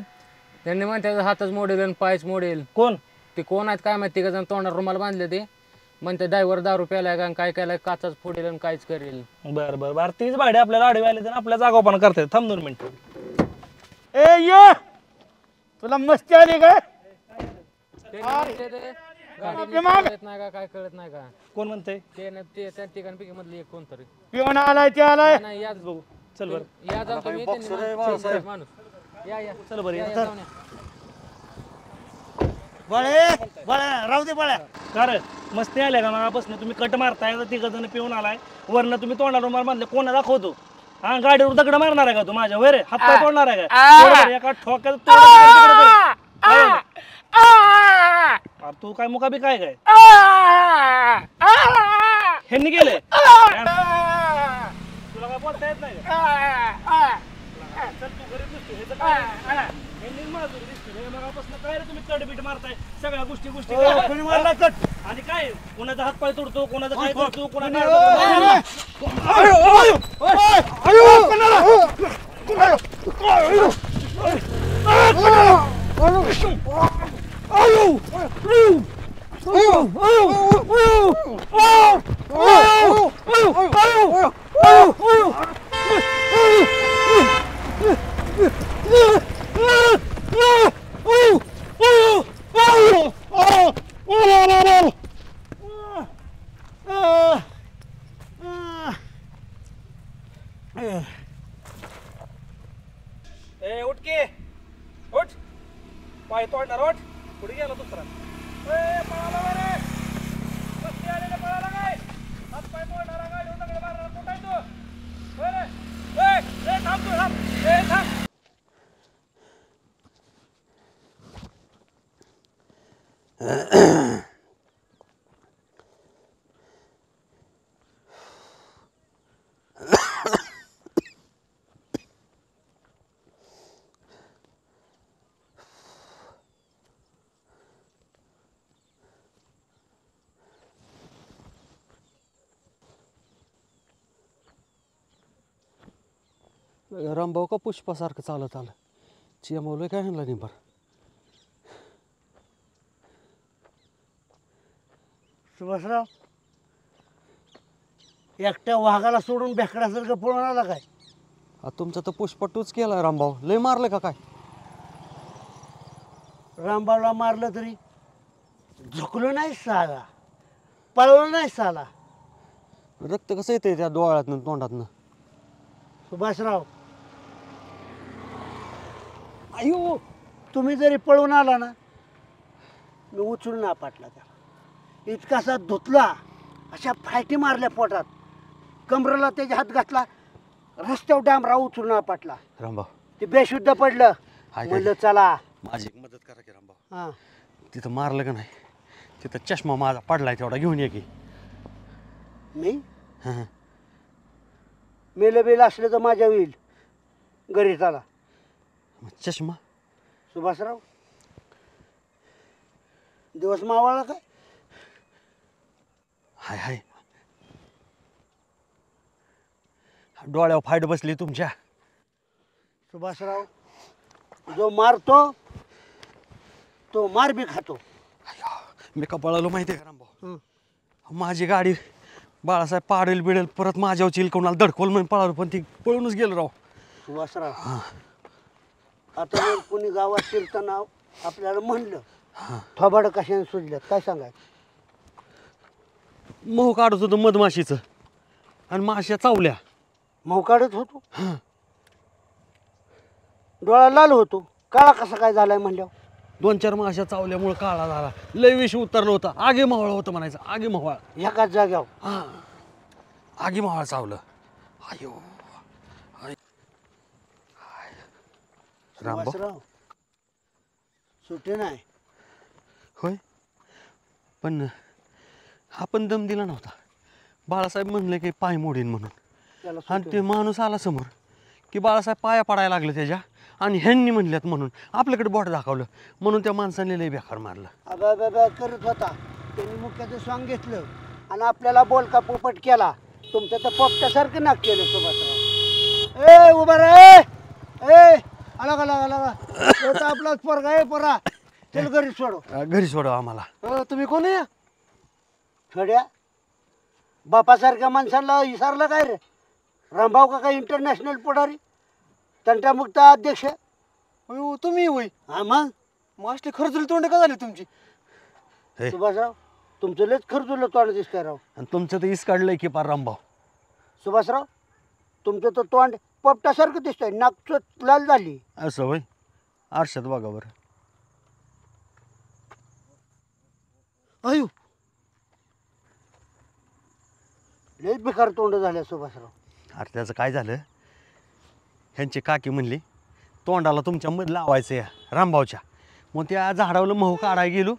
[SPEAKER 11] त्यांनी म्हणते हातच मोडेल आणि पायच मोडेल.
[SPEAKER 4] कोण
[SPEAKER 11] ते कोण आहेत काय माहिती. का जण तोंडावर रुमाल बांधले ते म्हणते ड्रायव्हर 10 रुपयाला का काय केलाय काचाच फोडेल आणि काहीच करेल.
[SPEAKER 4] बरं तीच भाडे आपल्याला आडवे आले तर आपल्या जागावपणा करतात. थांब 2 मिनिट.
[SPEAKER 6] ए ये तुला मस्ती आली काय.
[SPEAKER 11] नाही का काय कळत नाही का.
[SPEAKER 4] कोण म्हणते.
[SPEAKER 11] ते त्या ठिकाणपैकी मधले एक कोणतरी
[SPEAKER 6] पिऊन आलाय ते आलाय.
[SPEAKER 11] नाही याच बघू.
[SPEAKER 4] चल बरं.
[SPEAKER 11] या जाऊ तुम्ही. माणूस या
[SPEAKER 4] चल बरं या.
[SPEAKER 11] जाऊन या.
[SPEAKER 5] बळ्या राहू दे बळ्या.
[SPEAKER 4] कारण मस्ती आल्या का मगापासून तुम्ही कट मारताय. 3 जण पिऊन आलाय. वरनं तुम्ही तोंडावर मार बांधले. कोणा दाखवतो. हा गाडीवर दगड मारणार आहे का तू माझ्या वर. हात पाय तोडणार आहे का. एका ठोक्यात तू काय मुका बी काय काय ह्यांनी गेले. तुला काय बोलता येत नाही का. चल तू घरी दिसतो. ह्याचं काय ह्यांनी माजूर दिसतो. मगापासून काय रे तुम्ही कटबीट मारताय. सगळ्या गोष्टी
[SPEAKER 5] कोणी मारला कट.
[SPEAKER 4] आणि काय कोणाचा हात पाय तोडतो. कोणाचा काय तोडतो. कोणाचा उठ के उठ. पाय तोडणार. उठ. पुढे गेला दुसरा. पळाला रे. मस्ती आलेला पळाला काय. हात पाय तोडणारा गाडीवर दगड मारणारा कुठं आहे तू. थांब तू थांब. थांब. रामभाऊ का पुष्पासारखं चालत आलं चियामवलं काय म्हणला निंबर.
[SPEAKER 5] सुभाषराव एकट्या वाघाला सोडून भेकडासारखं पळून आला काय?
[SPEAKER 4] तुमचा तर पुष्पा टूच केला रामभाऊ. लय मारलं का काय?
[SPEAKER 5] रामभाऊला मारलं तरी झुकलं नाही साला, पळवलं नाही साला.
[SPEAKER 4] रक्त कसं येते त्या डोळ्यातनं तोंडातनं?
[SPEAKER 5] सुभाषराव अयो तुम्ही जरी पळून आला ना मी उचलून ना पाटला त्याला. इतकासा धुतला, अशा फायटी मारल्या पोटात, कमरेला त्याच्या हात घातला, रस्त्यावर डांबरा उचलून ना पाटला.
[SPEAKER 4] रामभाऊ
[SPEAKER 5] ते बेशुद्ध पडलं. म्हणलं चला
[SPEAKER 4] माझी एक मदत करा की रामभाऊ.
[SPEAKER 5] हां
[SPEAKER 4] तिथं मारलं का नाही तिथं चष्मा माझा पडलाय तेवढा घेऊन ये की.
[SPEAKER 5] मी मेलं बेलं असलं तर माझ्या होईल. घरी चला.
[SPEAKER 4] चष्मा
[SPEAKER 5] सुभाषराव दिवस मावाळा काय?
[SPEAKER 4] हाय हाय डोळ्यावर फाईट बसली तुमच्या.
[SPEAKER 5] सुभाषराव जो मारतो तो मार बी खातो.
[SPEAKER 4] मी का पळालो माहिती आहे का रामभाऊ? माझी गाडी बाळासाहेब पाडेल बिडेल परत माझ्यावर चिलकवून धडकोल म्हणून पळालो पण ती पळूनच गेलो राव.
[SPEAKER 5] सुभाषराव आता जर कोणी गावात फिरताना आपल्याला म्हणलं थोबाड कशाने सुजल्यात काय सांगायचं?
[SPEAKER 4] मोह काढत होतो मधमाशीचं आणि माश्या चावल्या.
[SPEAKER 5] मोह काढत होतो, डोळा लाल होतो, काळा कसा काय झालाय म्हणल्यावर?
[SPEAKER 4] 2-4 माश्या चावल्यामुळे काळा झाला. लय विष उतरलं होतं. आगी मावळ होतं म्हणायचं. आगी मावळ
[SPEAKER 5] एकाच जाग्यावर.
[SPEAKER 4] हां आगी मावळ चावलं. अयो
[SPEAKER 5] सुभाषराव सुटे नाही
[SPEAKER 4] होय पण आपण दम दिला नव्हता. बाळासाहेब म्हणले की पाय मोडीन म्हणून आणि ते माणूस आला समोर की बाळासाहेब पाया पडायला लागलं त्याच्या आणि ह्यांनी म्हणल्यात म्हणून आपल्याकडे बोट दाखवलं म्हणून त्या माणसाने लय बेकार मारलं.
[SPEAKER 5] अबा करत होता त्यांनी मुख्याचं स्वांग घेतलं आणि आपल्याला बोलका पोपट केला. तुमचं तर पोपटासारखं नाक केलं सुभाषराव. ए उभा रे ए आला आपलाच पोरगा आहे पोरा. चल घरी सोडव.
[SPEAKER 4] घरी सोडव आम्हाला.
[SPEAKER 5] तुम्ही कोण आहे? छोड्या बापासारख्या माणसाला विसरला काय रे? रामभाऊ का काय इंटरनॅशनल पुढारी, तंटामुक्त अध्यक्ष?
[SPEAKER 8] तुम्ही होय?
[SPEAKER 5] हा मग
[SPEAKER 8] मास्टर खर्चुली तोंड का झाली तुमची?
[SPEAKER 5] सुभाषराव तुमचं लयच खर्चुलं तोंड दिसतंय राव.
[SPEAKER 4] आणि तुमचं तर इस काढलंय की पार रामभाऊ.
[SPEAKER 5] सुभाषराव तुमचं तर तोंड पोपटासारखं दिसतंय, नाक लाल झाली.
[SPEAKER 4] असं होय? आरशात बघा बरं.
[SPEAKER 5] अयो लय बेकार तोंड झाल्या सुभाषराव.
[SPEAKER 4] अरे त्याचं काय झालं ह्यांची काकी म्हणली तोंडाला तुमच्या मध लावायचं या रामभाऊच्या. मग त्या झाडावलं महू काढायला गेलो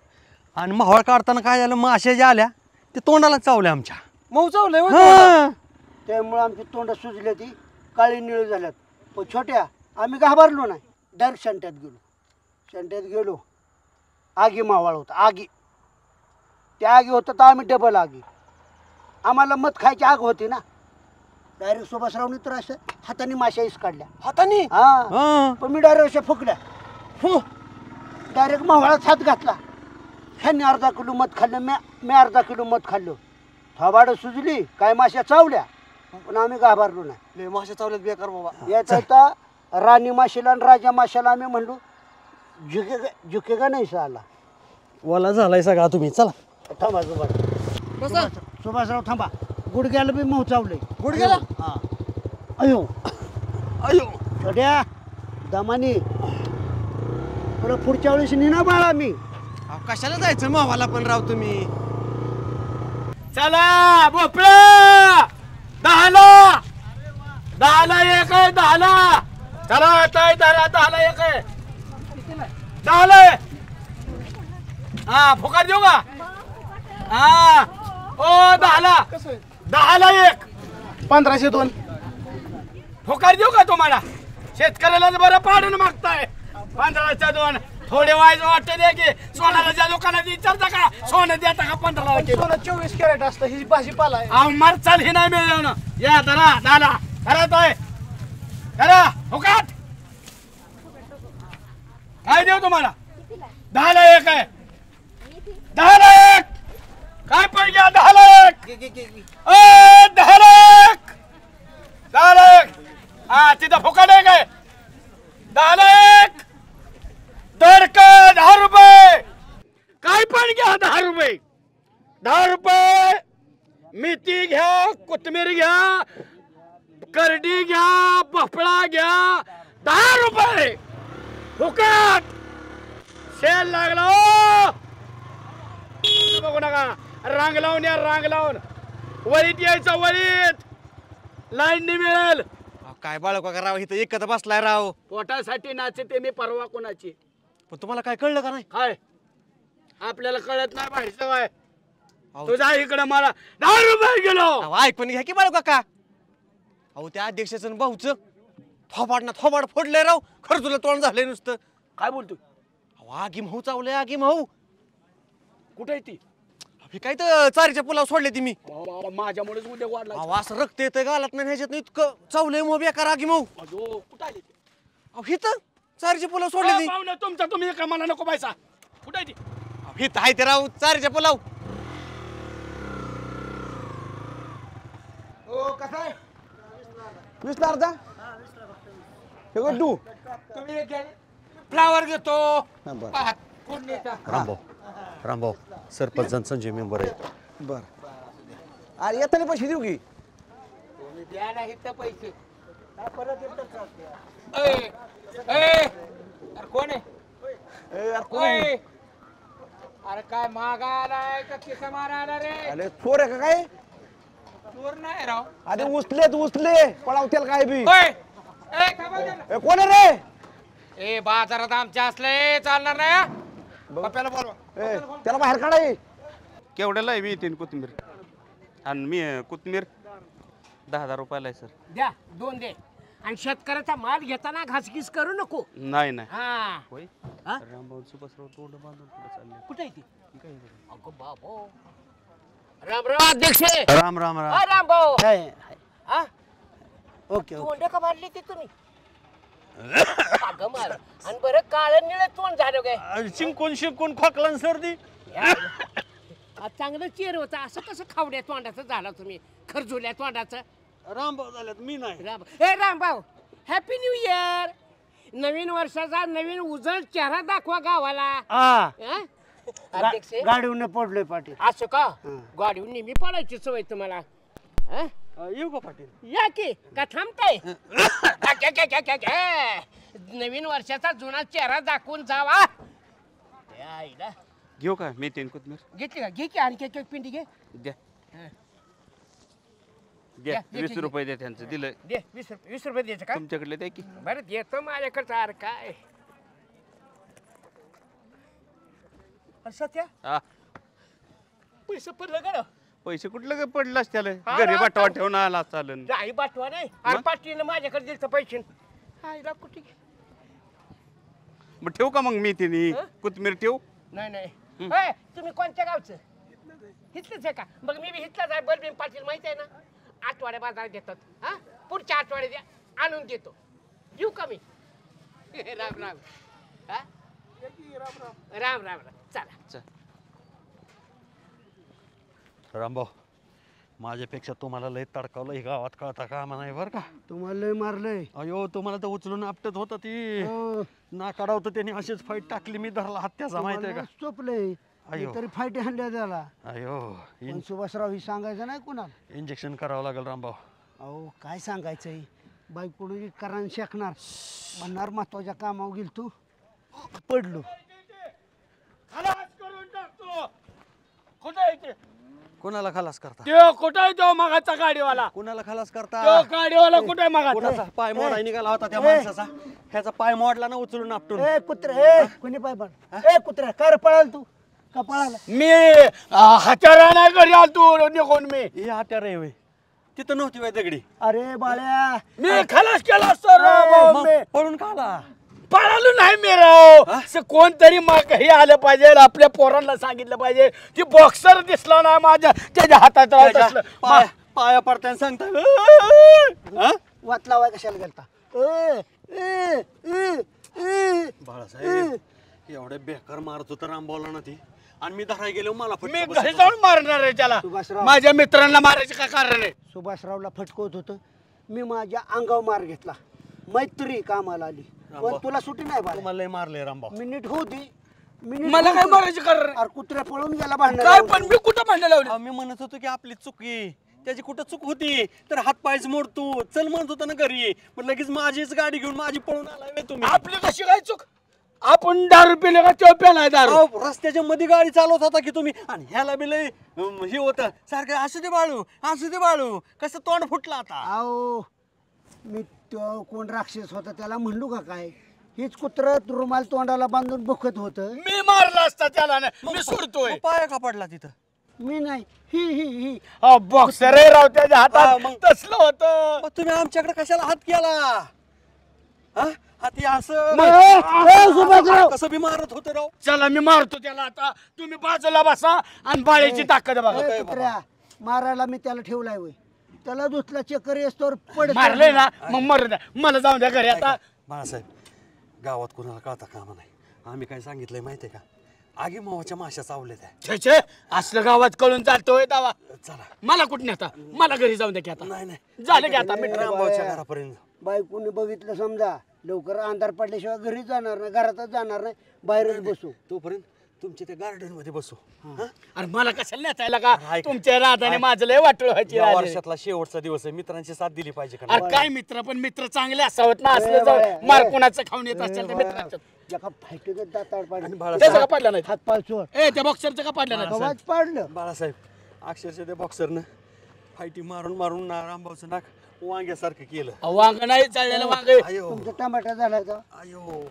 [SPEAKER 4] आणि मावळ काढताना काय झालं माश्या ज्या आल्या ते तोंडाला चावल्या आमच्या.
[SPEAKER 8] मऊ चावलंय
[SPEAKER 5] त्यामुळे आमची तोंड सुजल्या ती काळी निळी झाल्यात. पण छोट्या आम्ही घाबरलो नाही, डायरेक्ट शेंट्यात गेलो. आगी मावाळ होता आगी. त्या आगी होतं तर आम्ही डबल आगी. आम्हाला मध खायची आग होती ना. डायरेक्ट सुभाषरावनी तर असं हाताने माश्या इस काढल्या.
[SPEAKER 8] हाताने?
[SPEAKER 5] हा पण मी डायरेक्ट अशा फुकल्या. डायरेक्ट मावळात हात घातला. ह्यांनी अर्धा किलो मध खाल्लं, मी अर्धा किलो मध खाल्लं. थोबाड सुजली, काय माश्या चावल्या पण आम्ही घाबरलो नाही.
[SPEAKER 8] माश्या चावल्यात बेकार बाबा.
[SPEAKER 5] याचा होता राणी माशीला आणि राजा माशाला आम्ही म्हणलो झुकेगा नाही साला.
[SPEAKER 4] ओला झालाय सगळा तुम्ही. चला
[SPEAKER 5] थांबा सुभाषराव थांबा. गुडघ्याला बी मऊ चावले.
[SPEAKER 8] गुडघ्याला?
[SPEAKER 5] हा. अयो
[SPEAKER 4] अयो
[SPEAKER 5] छोट्या दमानी पुढच्या वेळेस निना बाळा. मी
[SPEAKER 8] कशाला जायचं मावाला पण राव तुम्ही?
[SPEAKER 6] चला भोपळा 10ला 1 आहे. 10ला चला आता 10ला 1 आहे. 10ला हा फुकार देऊ का? हा ओ 10ला 1
[SPEAKER 3] 1502
[SPEAKER 6] फुकार देऊ का तुम्हाला? शेतकऱ्याला बरं पाडून मागताय. 15च्या 2 थोडे वाईज वाटते दे की सोनाराच्या दुकानात विचारता का सोनं देता का 15ला?
[SPEAKER 8] सोनं 24 कॅरेट असतं. ही भाजीपाला आहे.
[SPEAKER 6] मार चाल हे नाही मिळवणं. या 10ला करत आहे. करा फुकाट. काय देऊ तुम्हाला? 10 ला 1 आहे. 10 ला 1. काय पण घ्या. 10 ला 1. 10 ला 1. 10 ला 1. हा तिथं फुकाट आहे काय? 10 ला 1. दर का 10 रुपये. काय पण घ्या. 10 रुपये. 10 रुपये. मेथी घ्या, कोथिंबीर घ्या, करडी घ्या, भोपळा घ्या. 10 रुपये फुकट. सेल लागला. बघू नका. रांग लावून या. रांग लावून वळीत यायचं. वळीत लाईन मिळेल.
[SPEAKER 7] काय बाळका राव इथं एकत्र बसलाय राव.
[SPEAKER 6] पोटासाठी नाचते मी परवा कोणाची.
[SPEAKER 7] पण तुम्हाला काय कळलं का नाही?
[SPEAKER 6] काय आपल्याला कळत नाही बाहेरचं काय. तुझा इकडं मला 10 रुपये गेलो.
[SPEAKER 7] ऐकून घ्या की बाळका का. अहो त्या अध्यक्षाचं भाऊच थोबाड फोडलंय राव. खरं तुला तोंड झालंय नुसतं.
[SPEAKER 6] काय बोलतोय?
[SPEAKER 7] आगी भाऊ चावलंय. आगी भाऊ
[SPEAKER 6] कुठे आहे ती?
[SPEAKER 7] हे काय तर चारीच्या पुलावर सोडले ती मी.
[SPEAKER 6] माझ्यामुळेच उद्या वाढला.
[SPEAKER 7] असं रक्त येतंय गालात नाही ह्याच्यात इतकं चावलंय मग बेकार आगी भाऊ.
[SPEAKER 6] कुठं आली?
[SPEAKER 7] हिथं चारीच्या पुलावर सोडले ती.
[SPEAKER 6] पाहुणे तुमचा तुम्ही का मला नको पैसा. कुठे आहे ती?
[SPEAKER 7] हिथं आहे ते राव चारीच्या पुलावर.
[SPEAKER 9] ओ कसं आहे? 20 ला अर्धा. हे गड्डू
[SPEAKER 6] तुम्ही फ्लावर घेतो.
[SPEAKER 4] रामभाऊ सरपंच संजय मेंबर आहे.
[SPEAKER 9] बर अरे येताना पैसे देऊ की.
[SPEAKER 6] द्या नाही तर पैसे. कोण आहे? अरे काय मागायला का किसा मारायला रे?
[SPEAKER 9] अरे चोर आहे का काय?
[SPEAKER 6] चोर नाही राव.
[SPEAKER 9] अरे उचले पळावतील काय बी. कोण आहे रे?
[SPEAKER 6] ए बाजारात आमच्या असले चालणार नाही.
[SPEAKER 9] त्याला बाहेर काढाय.
[SPEAKER 12] केवढ्याला आहे मी 3 कोथिंबीर आणि मी कोथिंबीर 10,000 रुपयाला आहे सर.
[SPEAKER 6] द्या 2 दे. आणि शेतकऱ्याचा माल घेताना घासगीस करू नको.
[SPEAKER 12] नाही नाही.
[SPEAKER 6] हा
[SPEAKER 12] होय. रामभाऊचं बसराव तोंड बांधून पुढे चालले.
[SPEAKER 6] कुठे आहे ती? अगो बाबो. राम राम अध्यक्ष.
[SPEAKER 4] राम राम राम.
[SPEAKER 6] राम भाऊ.
[SPEAKER 5] ओके
[SPEAKER 6] तोंड का मारली ती तुम्ही? मार. आणि बरं काळ निळ तोंड झालं काय?
[SPEAKER 4] शिंकून खोकला सर्दी.
[SPEAKER 6] चांगलं चेर होता. असं कसं खावड्या तोंडाचं झालं तुम्ही? खरजुल्या तोंडाचं.
[SPEAKER 4] रामभाऊ झाल्यात मी नाही.
[SPEAKER 6] Rambhau happy new year. नवीन वर्षाचा नवीन उजळ चेहरा दाखवा गावाला. अध्यक्ष
[SPEAKER 5] गाडीवर पडलोय पाटील.
[SPEAKER 6] असं का? गाडीवर नेहमी पडायची सवय तुम्हाला.
[SPEAKER 4] येऊ का पाटील?
[SPEAKER 6] या की का थांबताय? नवीन वर्षाचा जुना चेहरा दाखवून जावा.
[SPEAKER 12] घेऊ का मी 3 कोथिंबीर?
[SPEAKER 6] घेतली का? घे की आणखी एक पिंडी घे.
[SPEAKER 12] द्या 20 रुपये द्या. त्यांचं दिलं.
[SPEAKER 6] दे 20 रुपये द्यायचं का?
[SPEAKER 12] तुमच्याकडले द्या की.
[SPEAKER 6] बरं देतो माझ्याकडचं. अरे काय सत्या पैसे पडलं का?
[SPEAKER 12] पैसे कुठलं पडलास त्याला? घरी बाटवा ठेवून आला चालन.
[SPEAKER 6] नाही बाटवा नाही. अरे पाटीनं माझ्याकडे दिलं पैसे. आईला कुठे?
[SPEAKER 12] मग ठेवू का मग मी तिने कोथिंबीर ठेवू?
[SPEAKER 6] नाही नाही. तुम्ही कोणत्या गावचं? हिथलंच आहे का? मग मी हिथलाच आहे. बलबीन पाटील माहिती आहे ना? आठवड्या बाजार देतात. हा पुढच्या आठवड्यात द्या आणून देतो. येऊ का मी? राम राम. राम राम. चला.
[SPEAKER 4] रामभाऊ माझ्यापेक्षा तुम्हाला लय तडकावलं. हे गावात कळता का नाही बरं का?
[SPEAKER 5] तुम्हाला लय मारलंय.
[SPEAKER 4] अयो तुम्हाला तर उचलून आपटत होता ती. नाकाडा होतं त्याने अशीच फाईट टाकली. मी धरला हत्याचा माहिती आहे का?
[SPEAKER 5] चोपलंय. तरी फाईट हाणल्या त्याला.
[SPEAKER 4] अयो
[SPEAKER 5] सुभाषराव ही सांगायचं नाही कुणाला.
[SPEAKER 4] इंजेक्शन करावं लागेल रामभाऊ.
[SPEAKER 5] अहो काय सांगायचंय. बायकोडून करान शेकणार म्हणणार महत्वाच्या कामावर गेल तू पडलो.
[SPEAKER 4] कोणाला खलास करता?
[SPEAKER 6] तो कुठं आहे? तो मागाचा गाडीवाला.
[SPEAKER 4] कोणाला खलास करता?
[SPEAKER 6] तो गाडीवाला कुठे आहे?
[SPEAKER 4] कोणाचा पाय मोडा निघाला होता त्या माणसाचा. ह्याचा पाय मोडला ना उचलून आपटून.
[SPEAKER 5] कुत्रे कोणी पाय पड. कुत्र्या कर पळाल तू का पळाला?
[SPEAKER 6] मी हातारा घरी आलतो निघून. मी
[SPEAKER 4] हे हत्यार आहे तिथं नव्हती बाई दगडी.
[SPEAKER 5] अरे बाळ्या
[SPEAKER 6] मी खलास केला सर.
[SPEAKER 4] पळून खाला.
[SPEAKER 6] पळालो नाही मी राव. कोणतरी हे आलं पाहिजे. आपल्या पोरांना सांगितलं पाहिजे. ती बॉक्सर दिसला ना माझ्या त्याच्या हातात.
[SPEAKER 4] पाया पडताना सांगता
[SPEAKER 5] वाचला वाय कशाला गेलता?
[SPEAKER 4] बाळासाहेब एवढे बेकार मारत होतं रामभाऊला ना ती आणि मी धराय गेलो मला
[SPEAKER 6] मी घरी जाऊन मारणार आहे त्याला. माझ्या मित्रांना मारायचं काय कारण आहे?
[SPEAKER 5] सुभाषरावला फटकवत होतं मी, माझ्या अंगावर मार घेतला, मैत्री कामाला आली. पण तुला सुट्टी नाही बाळा.
[SPEAKER 4] तुम्हाला लय मारले रामभाऊ.
[SPEAKER 5] मिनिट होती
[SPEAKER 6] मला काय मारायचं कारण?
[SPEAKER 5] अरे कुत्र्या पळून गेला भांडण.
[SPEAKER 6] काय पण मी कुठं भांडण लावलं?
[SPEAKER 4] मी म्हणत होतो की आपली चुकी, त्याची कुठं चूक होती तर हात पायच मोडतो चल म्हणत होता ना घरी, मग लगेच माझीच गाडी घेऊन माझी पळून आलाय तुम्ही.
[SPEAKER 6] आपली कशी काय चूक? आपण दारू पिले का तेव्हा प्यालाय दारू?
[SPEAKER 4] रस्त्याच्या मध्ये गाडी चालवत होता की तुम्ही, आणि ह्याला बी लय हे होतं सारखं असू दे बाळू कसं तोंड फुटलं आता.
[SPEAKER 5] अहो मी तो कोण राक्षस होता त्याला म्हणलो का काय? हीच कुत्र रुमाल तोंडाला बांधून बघत होतं.
[SPEAKER 6] मी मारला असता त्याला ना, मी सोडतोय.
[SPEAKER 4] पाया का पडला तिथं?
[SPEAKER 5] मी नाही, ही
[SPEAKER 6] बॉक्सर राव त्याच्या हातात तसलं होतं.
[SPEAKER 4] तुम्ही आमच्याकडे कशाला हात केला? हाती असं कसं बी मारत होतं राव.
[SPEAKER 6] चला मी मारतो त्याला आता. तुम्ही बाजूला बसा आणि बाळीची ताकद बघा.
[SPEAKER 5] कुत्र्या मारायला मी त्याला ठेवलाय वय, त्याला दुसला चक्कर येस्तोवर पड
[SPEAKER 6] मारले ना मग मरू द्या, मला जाऊन द्या घरी आता.
[SPEAKER 4] बाळासाहेब गावात कोणाला कळता कामा नाही. आम्ही काय सांगितलंय माहितीये का? आगी मावाच्या माश्या चावल्या त्या.
[SPEAKER 6] छे असलं गावात कळून चालतोय दावा.
[SPEAKER 4] चला
[SPEAKER 6] मला कुठं आता, मला घरी जाऊन द्या की आता.
[SPEAKER 4] नाही
[SPEAKER 6] झालं की आता
[SPEAKER 4] रामभाऊच्या घरापर्यंत.
[SPEAKER 5] बायकोने बघितलं समजा, लवकर अंधार पडल्याशिवाय घरी जाणार नाही, घरातच जाणार नाही, बाहेरच बसू.
[SPEAKER 4] तोपर्यंत तुमच्या त्या गार्डन मध्ये बसू.
[SPEAKER 6] अरे मला कशाला नेतायला का? तुमच्या राधाने माझं लय वाटलं व्हायची.
[SPEAKER 4] वर्षातला शेवटचा दिवस आहे, मित्रांची साथ दिली पाहिजे का?
[SPEAKER 6] अरे काय मित्र, पण मित्र चांगले असावेत ना. असलं जाऊन मार कुणाचं खाऊन येत असेल तर मित्राचं. त्याचं का पडलं नाही?
[SPEAKER 5] हात पाय चोर.
[SPEAKER 6] त्या बॉक्सरचं का पडलं नाही?
[SPEAKER 5] पाडलं
[SPEAKER 4] बाळासाहेब. अक्षरशः त्या बॉक्सरनं फायटी मारून रामभाऊचं नाक वांग्यासारखं केलं.
[SPEAKER 6] वांग नाही चाललेलं वांग.
[SPEAKER 5] तुमचा टमाटा झाला का?
[SPEAKER 4] अयो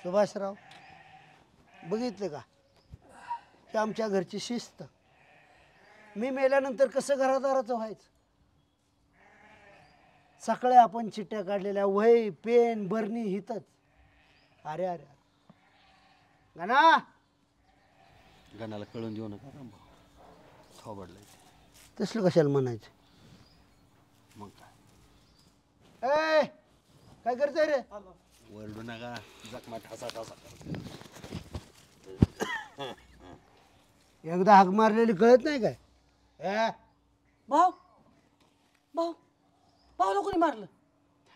[SPEAKER 5] सुभाषराव बघितलं का? हे आमच्या घरची शिस्त. मी मेल्यानंतर कसं घरादाराचं व्हायचं? सकाळी आपण चिट्ट्या काढलेल्या वही पेन बरणी हितच. अरे अरे गणा,
[SPEAKER 4] गणाला कळून देऊ नका रामभाऊ, थोबडलंय.
[SPEAKER 5] तसलं कशाला म्हणायचं?
[SPEAKER 4] मग काय
[SPEAKER 5] काय करतोय रे?
[SPEAKER 4] वरडू नका, जखमा ठसा
[SPEAKER 5] एकदा हाक मारलेली कळत नाही काय?
[SPEAKER 7] भाऊ भाऊ भाऊ कोणी मारलं?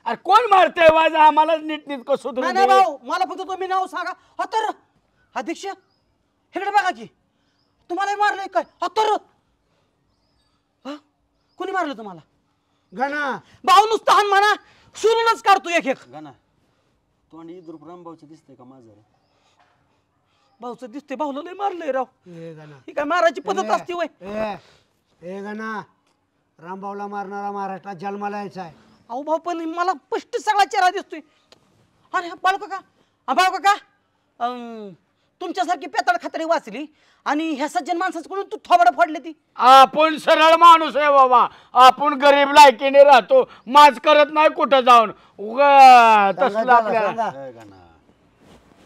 [SPEAKER 6] अरे कोण मारतंय वाज? आम्हाला नीट सुधरू
[SPEAKER 7] नाही भाऊ, मला फक्त तुम्ही नाव सांगा. हतर अध्यक्ष इकडे बघा की, तुम्हाला मारलंय काय? हतर कोणी मारलं तुम्हाला?
[SPEAKER 5] गणा.
[SPEAKER 7] भाऊ नुसतं हान म्हणा, सोडूनच काढतो एक एक.
[SPEAKER 4] गणा तोंड इद्रुप रामभाऊचं दिसतंय का माझं?
[SPEAKER 7] भाऊचं दिसतंय, भाऊला लय मारलंय राव.
[SPEAKER 5] गणा
[SPEAKER 7] ही काय मारायची पद्धत असते वय?
[SPEAKER 5] ए गणा, रामभाऊला मारणारा महाराष्ट्रात जन्माला यायचा आहे.
[SPEAKER 7] अहो भाऊ पण मला स्पष्ट सगळा चेहरा दिसतोय. अरे बाळू काका तुमच्यासारखी पेताळ खात्री वाचली आणि ह्या सज्जन माणसाकडून तू थोबडं फोडले ती.
[SPEAKER 6] आपण सरळ माणूस आहे बाबा, आपण गरीब लायकीने राहतो, माज करत नाही कुठं जाऊन. तसलं आपल्याला.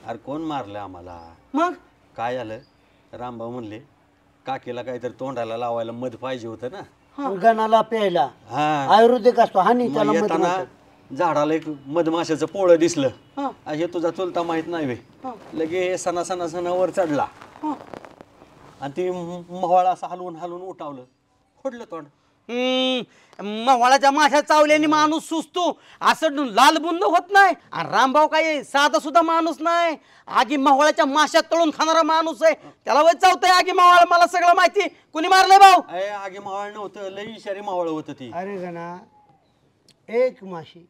[SPEAKER 4] अरे कोण मारलं आम्हाला?
[SPEAKER 7] मग
[SPEAKER 4] काय झालं? रामभाऊ म्हणले काकीला काहीतरी तोंडाला लावायला मध पाहिजे होतं ना.
[SPEAKER 5] गणाला प्यायला आयुर्वेदिक असतो हानी त्याला
[SPEAKER 4] येताना झाडाला एक मधमाशाचं पोळं दिसलं. हे तुझा चुलता माहित नाही वे. लगे सणा वर चढला आणि ती मवाळा असं हलवून उठावलं, फोडलं तोंड.
[SPEAKER 7] मवाळाच्या माशा चावल्याने माणूस सुचतो, असं लाल बुंद होत नाही. आणि रामभाऊ काय साधा सुद्धा माणूस नाही, आगी मवाळाच्या माशा तळून खाणारा माणूस आहे. त्याला वय चावतंय आगी मावळ. मला सगळं माहिती. कुणी मारलंय भाऊ?
[SPEAKER 4] आगी मावळ नव्हतं, लई इशारी मावळ होतं ती.
[SPEAKER 5] अरे गणा, एक माशी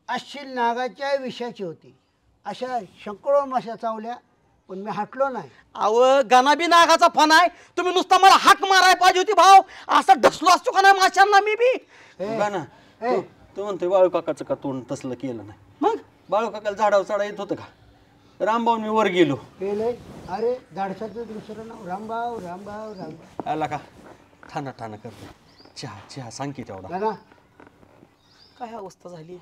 [SPEAKER 5] अश्लील नागाच्या विषयाची होती. अशा शेकडो माश्या चावल्या पण मी हटलो नाही.
[SPEAKER 7] अव गणाबी नागाचा फण आहे. तुम्ही नुसता मला हाक मारायला पाहिजे होती भाऊ. असं ढसलो असतो का नाही माशांना मी बी?
[SPEAKER 4] गाना तू म्हणतोय बाळू काकाचं का तोंड तसलं केलं नाही?
[SPEAKER 7] मग
[SPEAKER 4] बाळू काकाला झाडावर चढा येत होतं का? रामभाऊ मी वर गेलो.
[SPEAKER 5] अरे धाडसाचं दुसरं नाव रामभाऊ.
[SPEAKER 4] आला का ठाणा करतो. चहा सांग की तेवढा.
[SPEAKER 7] काय अवस्था झाली?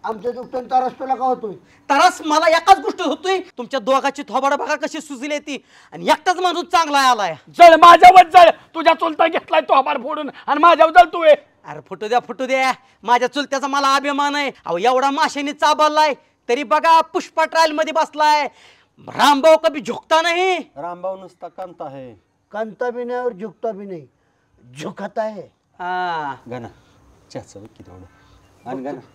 [SPEAKER 5] आमच्या दुखतून त्रास तुला का होतोय?
[SPEAKER 7] तरच मला एकाच गोष्ट होतोय, तुमच्या दोघाची थोबाड बघा कशी सुजली ती, आणि एकटाच माणूस चांगला आलाय.
[SPEAKER 6] जळ माझ्यावर जळ, तुझ्या चुलता घेतलाय तो हबार फोडून आणि माझ्यावर जळ तू.
[SPEAKER 7] अरे फुटू द्या, माझ्या चुलत्याचा मला अभिमान आहे. अहो एवढा माशाने चाबरलाय तरी बघा पुष्पा ट्रायल मध्ये बसलाय. रामभाऊ कभी झुकता नाही.
[SPEAKER 4] रामभाऊ नुसता कांता है,
[SPEAKER 5] कांता भी नाही और झुकता भी नाही, झुकता है.
[SPEAKER 7] हा
[SPEAKER 4] गाना चहाचं बघ किती थोडं आणि गाना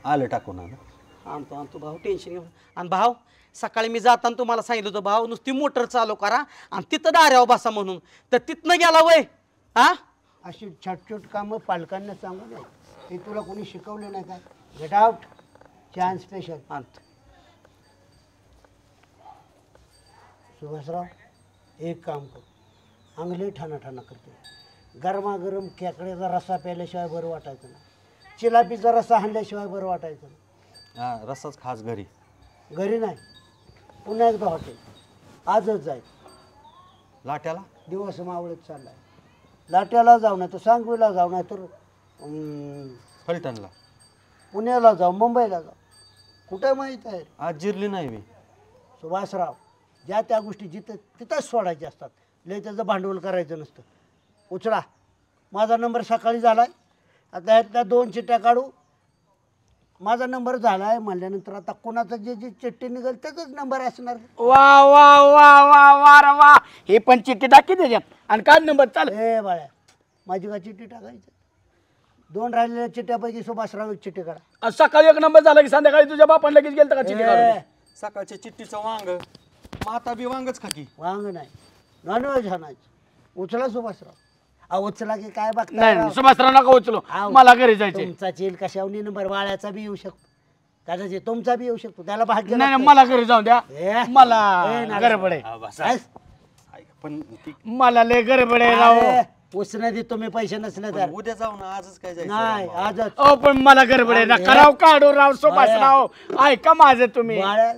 [SPEAKER 4] आलं टाकून
[SPEAKER 7] आणतो भाऊ, टेन्शन घेऊ. आणि भाऊ सकाळी मी जाताना तुम्हाला सांगितलं होतं भाऊ नुसती मोटर चालू करा आणि तिथं दाऱ्यावर बसा म्हणून, तर तिथनं गेला वय. हा
[SPEAKER 5] अशी छोट कामं पालकांना सांगू नये, हे तुला कोणी शिकवले नाही काय? Get out. चान्स स्पेशल
[SPEAKER 7] आणतो.
[SPEAKER 5] सुभाषराव एक काम कर, अंगले ठाणा करते. गरमागरम खेकड्याचा रस्सा प्यायल्याशिवाय बरं वाटायचं ना, चिलापीचा रस्सा हाणल्याशिवाय बरं वाटायचं ना.
[SPEAKER 4] हा रस्साच खास घरी
[SPEAKER 5] नाही, पुन्हा एकदा हॉटेल आजच जायचं.
[SPEAKER 4] लाट्याला
[SPEAKER 5] दिवस मावळत चाललाय. लाट्याला जाऊ नाही तर सांगवीला जाऊ नाही तर
[SPEAKER 4] फलटणला,
[SPEAKER 5] पुण्याला जाऊ, मुंबईला जाऊ, कुठं माहीत आहे.
[SPEAKER 4] आज जिरली नाही मी.
[SPEAKER 5] सुभाषराव ज्या त्या गोष्टी जिथं तिथंच सोडायच्या असतात, लय त्याचं भांडवल करायचं नसतं. उचला, माझा नंबर सकाळी झाला आहे, आता ह्यातल्या 2 चिट्ट्या काढू. माझा नंबर झाला आहे म्हणल्यानंतर आता कोणाचं जे जे चिठ्ठी निघेल त्याचाच नंबर असणार.
[SPEAKER 6] वा वा वा वा वा रा वा, हे पण चिठ्ठी टाकी त्याच्यात आणि काय नंबर चाल.
[SPEAKER 5] ए बाळ्या, माझी का चिठ्ठी टाकायची? 2 राहिलेल्या चिठ्ठ्यापैकी सुभाषराव एक चिठ्ठी काढा.
[SPEAKER 6] सकाळी एक नंबर झाला की संध्याकाळी तुझ्या बापान लगेच गेलता का चिठ्ठी काढून?
[SPEAKER 4] सकाळच्या चिठ्ठीचं वांग, माता बी वांगच खाकी.
[SPEAKER 5] वांग नाही, नॉनव्हेज आणायचं. उचला सुभाषराव. उचला की काय बघता?
[SPEAKER 6] नाही सुभाषराव नका उचलो, मला घरी जायचंय.
[SPEAKER 5] तुमचा चेल कशावनी नंबर बाळ्याचा बी येऊ शकतो, कदाचित तुमचा बी येऊ शकतो, त्याला भाग्य
[SPEAKER 6] नाही मला घरी जाऊन द्या, मला गडबड आहे.
[SPEAKER 4] पण
[SPEAKER 6] मला लय गडबड आहे राव.
[SPEAKER 5] उसने दे तुम्ही पैसे नसले तर
[SPEAKER 4] उद्या जाऊ ना, आजच काय जायचं?
[SPEAKER 5] नाही आजच.
[SPEAKER 6] अहो पण मला गडबड आहे ना, कराव काढू राव सुभाषराव, ऐका माझं तुम्ही.
[SPEAKER 5] बाळ्या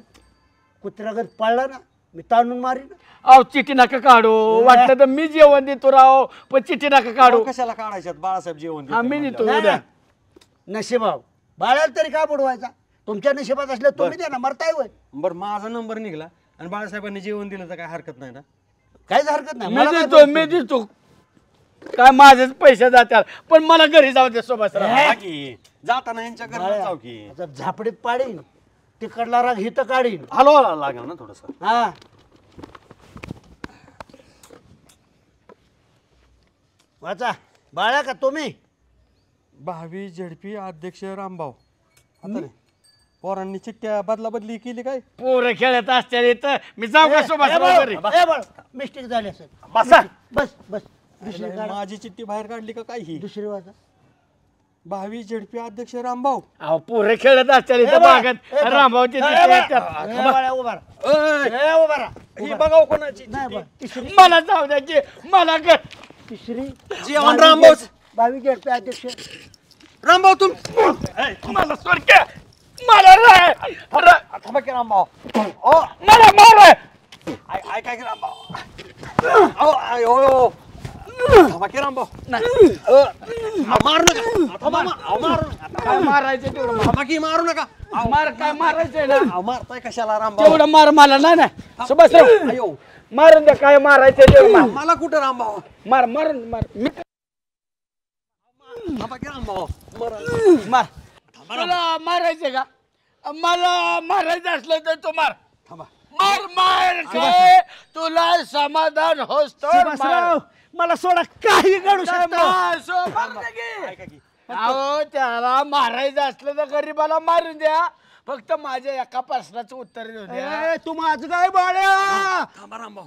[SPEAKER 5] कुत्र्यागत पळला ना मी ताणून मारीन.
[SPEAKER 6] अहो चिठ्ठी नका काढू, वाटलं तर मी जेवण देतो राव, पण चिठ्ठी नका काढू.
[SPEAKER 4] कशाला काढायच्यात? बाळासाहेब जेवण
[SPEAKER 6] आम्ही देतो उद्या.
[SPEAKER 5] नशिबाव बाळाला तरी का बुडवायचा? तुमच्या नशिबात असलं तुम्ही द्या ना, मरताय वय.
[SPEAKER 4] बरं माझा नंबर निघला आणि बाळासाहेबांनी जेवण दिलं तर काय हरकत नाही ना?
[SPEAKER 5] काहीच हरकत नाही.
[SPEAKER 6] मी देतो काय, माझेच पैसे जातात, पण मला घरी जाऊ दे सुभाषराव.
[SPEAKER 4] जाताना यांच्या घरी जाऊ की.
[SPEAKER 5] झापडीत पाडीन, तिकडला राग हिथं काढीन.
[SPEAKER 4] हलवा लागेल ना थोडस.
[SPEAKER 5] हा वाचा. बाळा का तुम्ही?
[SPEAKER 4] 22 झडपी अध्यक्ष रामभाऊ. पोरांनी चिठ्ठ्या बदला बदली केली काय?
[SPEAKER 6] पोरं खेळत असते तर मी जाऊ का सुभाषराव घरी?
[SPEAKER 5] मिस्टेक झाली असेल.
[SPEAKER 6] बसा.
[SPEAKER 5] बस बस. दुसरी काढा.
[SPEAKER 4] माझी चिठ्ठी बाहेर काढली का काय? ही
[SPEAKER 5] दुसरी वाचा.
[SPEAKER 4] 22 झडपी अध्यक्ष रामभाऊ.
[SPEAKER 6] अहो पोरं खेळत असते बागत रामभाऊची
[SPEAKER 4] ही बघाव कोणाची?
[SPEAKER 6] मला जाऊ द्यायची, मला कर.
[SPEAKER 5] तिसरी
[SPEAKER 4] जेवण रामभाऊ.
[SPEAKER 5] 22 झडपी अध्यक्ष
[SPEAKER 4] रामभाऊ.
[SPEAKER 6] मला स्वर्ग मला
[SPEAKER 4] रामभाऊ
[SPEAKER 6] मला मार.
[SPEAKER 4] काय रामभाऊ? रामभाऊ
[SPEAKER 6] मारायचं तेवढं
[SPEAKER 4] मारू नका.
[SPEAKER 6] मार काय मारायचंय ना?
[SPEAKER 4] मारताय कशाला रामभाऊ?
[SPEAKER 6] तेवढं मार मला नाही सुभाषराव, मारून द्या काय मारायचं तेवढं.
[SPEAKER 4] मला कुठं रामभाऊ?
[SPEAKER 6] मार मारून मार मी
[SPEAKER 4] रामभाऊ
[SPEAKER 6] मार. तुला मारायचं का? मला मारायचं असलं तर तू मार. मार मार काय तुला समाधान होतो.
[SPEAKER 5] मला सोडा, काही काढू शकतो.
[SPEAKER 6] अहो त्याला मारायचं असलं तर गरीबाला मारून द्या, फक्त माझ्या एका प्रश्नाचं उत्तर देऊ द्या.
[SPEAKER 5] तू माझं काय बाळ्या?
[SPEAKER 4] रामभाऊ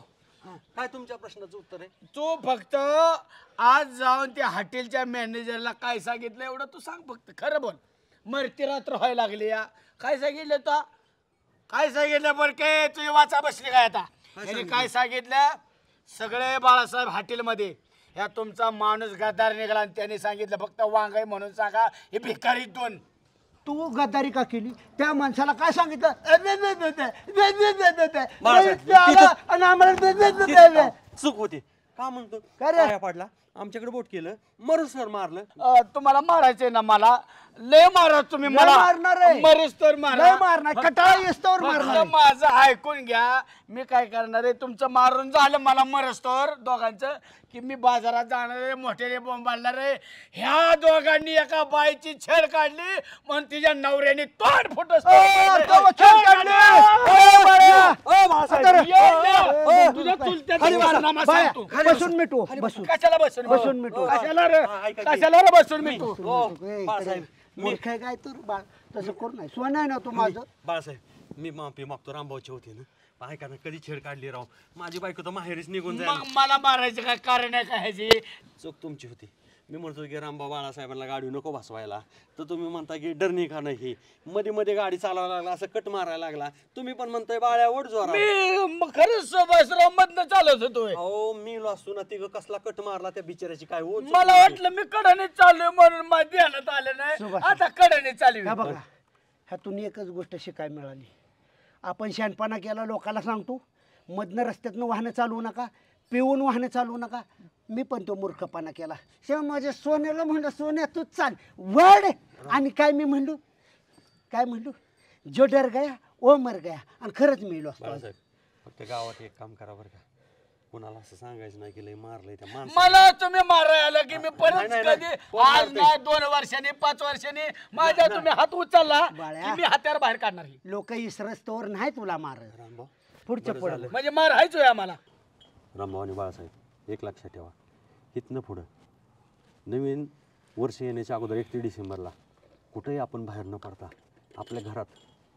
[SPEAKER 4] काय तुमच्या प्रश्नाचं उत्तर आहे?
[SPEAKER 6] तू फक्त आज जाऊन त्या हॉटेलच्या मॅनेजरला काय सांगितलं एवढं तू सांग फक्त. खरं बोल. मरती रात्र व्हायला लागली या. काय सांगितलं तो? काय सांगितलं बरं काय? तुझी वाचा बसली काय आता? त्यांनी काय सांगितलं? सगळे बाळासाहेब हॉटेलमध्ये या तुमचा माणूस गद्दार निघाला आणि त्याने सांगितलं फक्त वांगाई म्हणून सांगा, हे भिकारी 2.
[SPEAKER 5] तू गद्दारी का केली? त्या माणसाला काय सांगितलं?
[SPEAKER 4] चूक होती. का म्हणतो?
[SPEAKER 5] काय रे?
[SPEAKER 4] पाया पडला आमच्याकडे बोट केलं मरुसर मारलं.
[SPEAKER 6] तुम्हाला मारायचंय ना मला लय मारा तुम्ही मला
[SPEAKER 5] मारणार आहे.
[SPEAKER 6] मरेस तर मारा
[SPEAKER 5] लय मारणार, कटाळा येस्तोवर
[SPEAKER 6] फक्त
[SPEAKER 5] मारणार.
[SPEAKER 6] माझं ऐकून घ्या. मी काय करणार आहे तुमचं मारून झालं मला मरस्तोवर दोघांचं की मी बाजारात जाणार आहे मोठ्याने बोंबाळणार आहे. ह्या दोघांनी एका बाईची छेड काढली म्हणून तिच्या नवऱ्याने तोंड फुटस तुझ्या चुलत्याचा कारनामा सांगतो.
[SPEAKER 5] बसून मिटू बसून
[SPEAKER 6] कशाला बसून
[SPEAKER 5] बसून मिटू.
[SPEAKER 6] कशाला रे कशाला रे बसून मिटू.
[SPEAKER 4] बाळासाहेब
[SPEAKER 5] मूर्ख आहे काय तू बाळ तसं करू नाही सोन आहे ना तू माझं.
[SPEAKER 4] बाळासाहेब मी माफी मागतो रामभाऊची होती ना ऐका ना कधी छेड काढली राव माझी बायको तर माहेरीच निघून
[SPEAKER 6] मग
[SPEAKER 4] जाईल.
[SPEAKER 6] मला मारायचं काय कारण आहे काय ह्याची.
[SPEAKER 4] चूक तुमची होती. मी म्हणतो की रामभाऊ बाळासाहेबांना गाडी नको बसवायला तर तुम्ही म्हणता की डरणी का नाही मध्ये मध्ये गाडी चालवायला लागला असं कट मारायला लागला. तुम्ही पण म्हणताय बाळ्या ओढ जोरा.
[SPEAKER 6] मी खरंच सुभाषराव मधनं चालत होतोय.
[SPEAKER 4] अहो मी असतो ना तिघ कसला कट मारला त्या बिचाऱ्याची काय ओढ.
[SPEAKER 6] मला वाटलं मी कडाने चाललोय म्हणून माझ्या ध्यानात आलं नाही. आता कडाने चालू
[SPEAKER 5] हा बघा ह्यातून एकच गोष्ट शिकाय मिळाली. आपण शहाणपणा केला लोकांना सांगतो मधनं रस्त्यातनं वाहनं चालवू नका पिऊन वाहनं चालवू नका. मी पण तो मूर्खपणा केला. शेव माझ्या सोन्याला म्हणलं सोन्या तू चाल वड आणि काय मी म्हणलो जो डर गया ओ मर गया आणि खरंच मिळलो असतो.
[SPEAKER 4] फक्त गावात एक काम करा बरं का कुणाला असं सांगायचं नाही की लय मारलंय त्या माणसाला.
[SPEAKER 6] मला तुम्ही मारायला आलं की मी परत कधी आज नाही 2 वर्षांनी 5 वर्षांनी माझ्या तुम्ही हात उचलला की मी हात्यार बाहेर काढणार.
[SPEAKER 5] लोक इसरस्तोवर नाही तुला मार पुढच्या पुढे
[SPEAKER 6] म्हणजे मार हायचोय आम्हाला.
[SPEAKER 4] रामभाऊ आणि बाळासाहेब एक लक्षात ठेवा इथनं पुढं नवीन वर्ष येण्याच्या अगोदर 31 डिसेंबरला कुठेही आपण बाहेर न पडता आपल्या घरात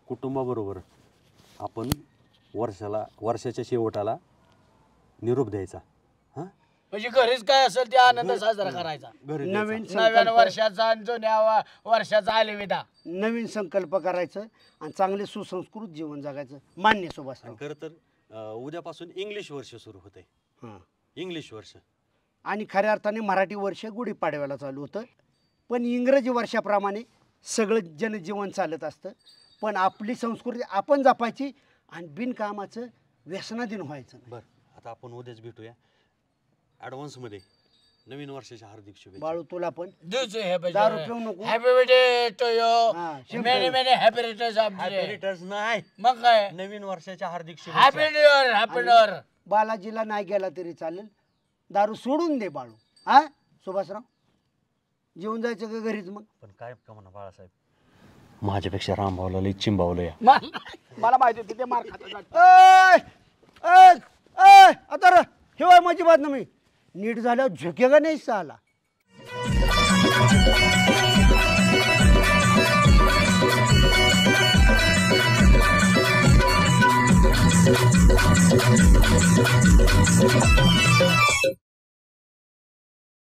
[SPEAKER 4] कुटुंबाबरोबर आपण वर्षाच्या शेवटाला निरोप द्यायचा. हा
[SPEAKER 6] म्हणजे घरीच काय असेल ते आनंद साजरा करायचा. नवीन वर्षाचा आणि जुन्या वर्षाचा अलविदा.
[SPEAKER 5] नवीन संकल्प करायचं आणि चांगले सुसंस्कृत जीवन जगायचं. मान्य सुभाष.
[SPEAKER 4] खरं तर उद्यापासून इंग्लिश वर्ष सुरू होते. इंग्लिश वर्ष
[SPEAKER 5] आणि खऱ्या अर्थाने मराठी वर्ष गुढीपाडव्याला चालू होतं पण इंग्रजी वर्षाप्रमाणे सगळं जनजीवन चालत असतं. पण आपली संस्कृती आपण जपायची आणि बिनकामाचं व्यसनाधीन व्हायचं.
[SPEAKER 4] बरं आता आपण उद्याच भेटूया ॲडव्हान्स मध्ये नवीन वर्षाच्या हार्दिक शुभेच्छा.
[SPEAKER 5] बाळू तुला पण
[SPEAKER 6] दारू पिऊ नको. Happy birthday to you. Many many happy returns of
[SPEAKER 4] happy returns नाही
[SPEAKER 6] मग काय
[SPEAKER 4] नवीन वर्षाच्या हार्दिक शुभेच्छा.
[SPEAKER 6] Happy new year. Happy new year.
[SPEAKER 5] बालाजीला नाही गेला तरी चालेल दारू सोडून दे बाळू. हा सुभाषराव जेवून जायचं का घरीच मग.
[SPEAKER 4] पण काय का म्हणा बाळासाहेब माझ्यापेक्षा रामभाऊला लई चिंबावलं या.
[SPEAKER 6] मला माहिती होती ते मार खात.
[SPEAKER 5] आता हेवाय माझी बात ना मी नीट झाल्यावर झुकेगा नाही साला.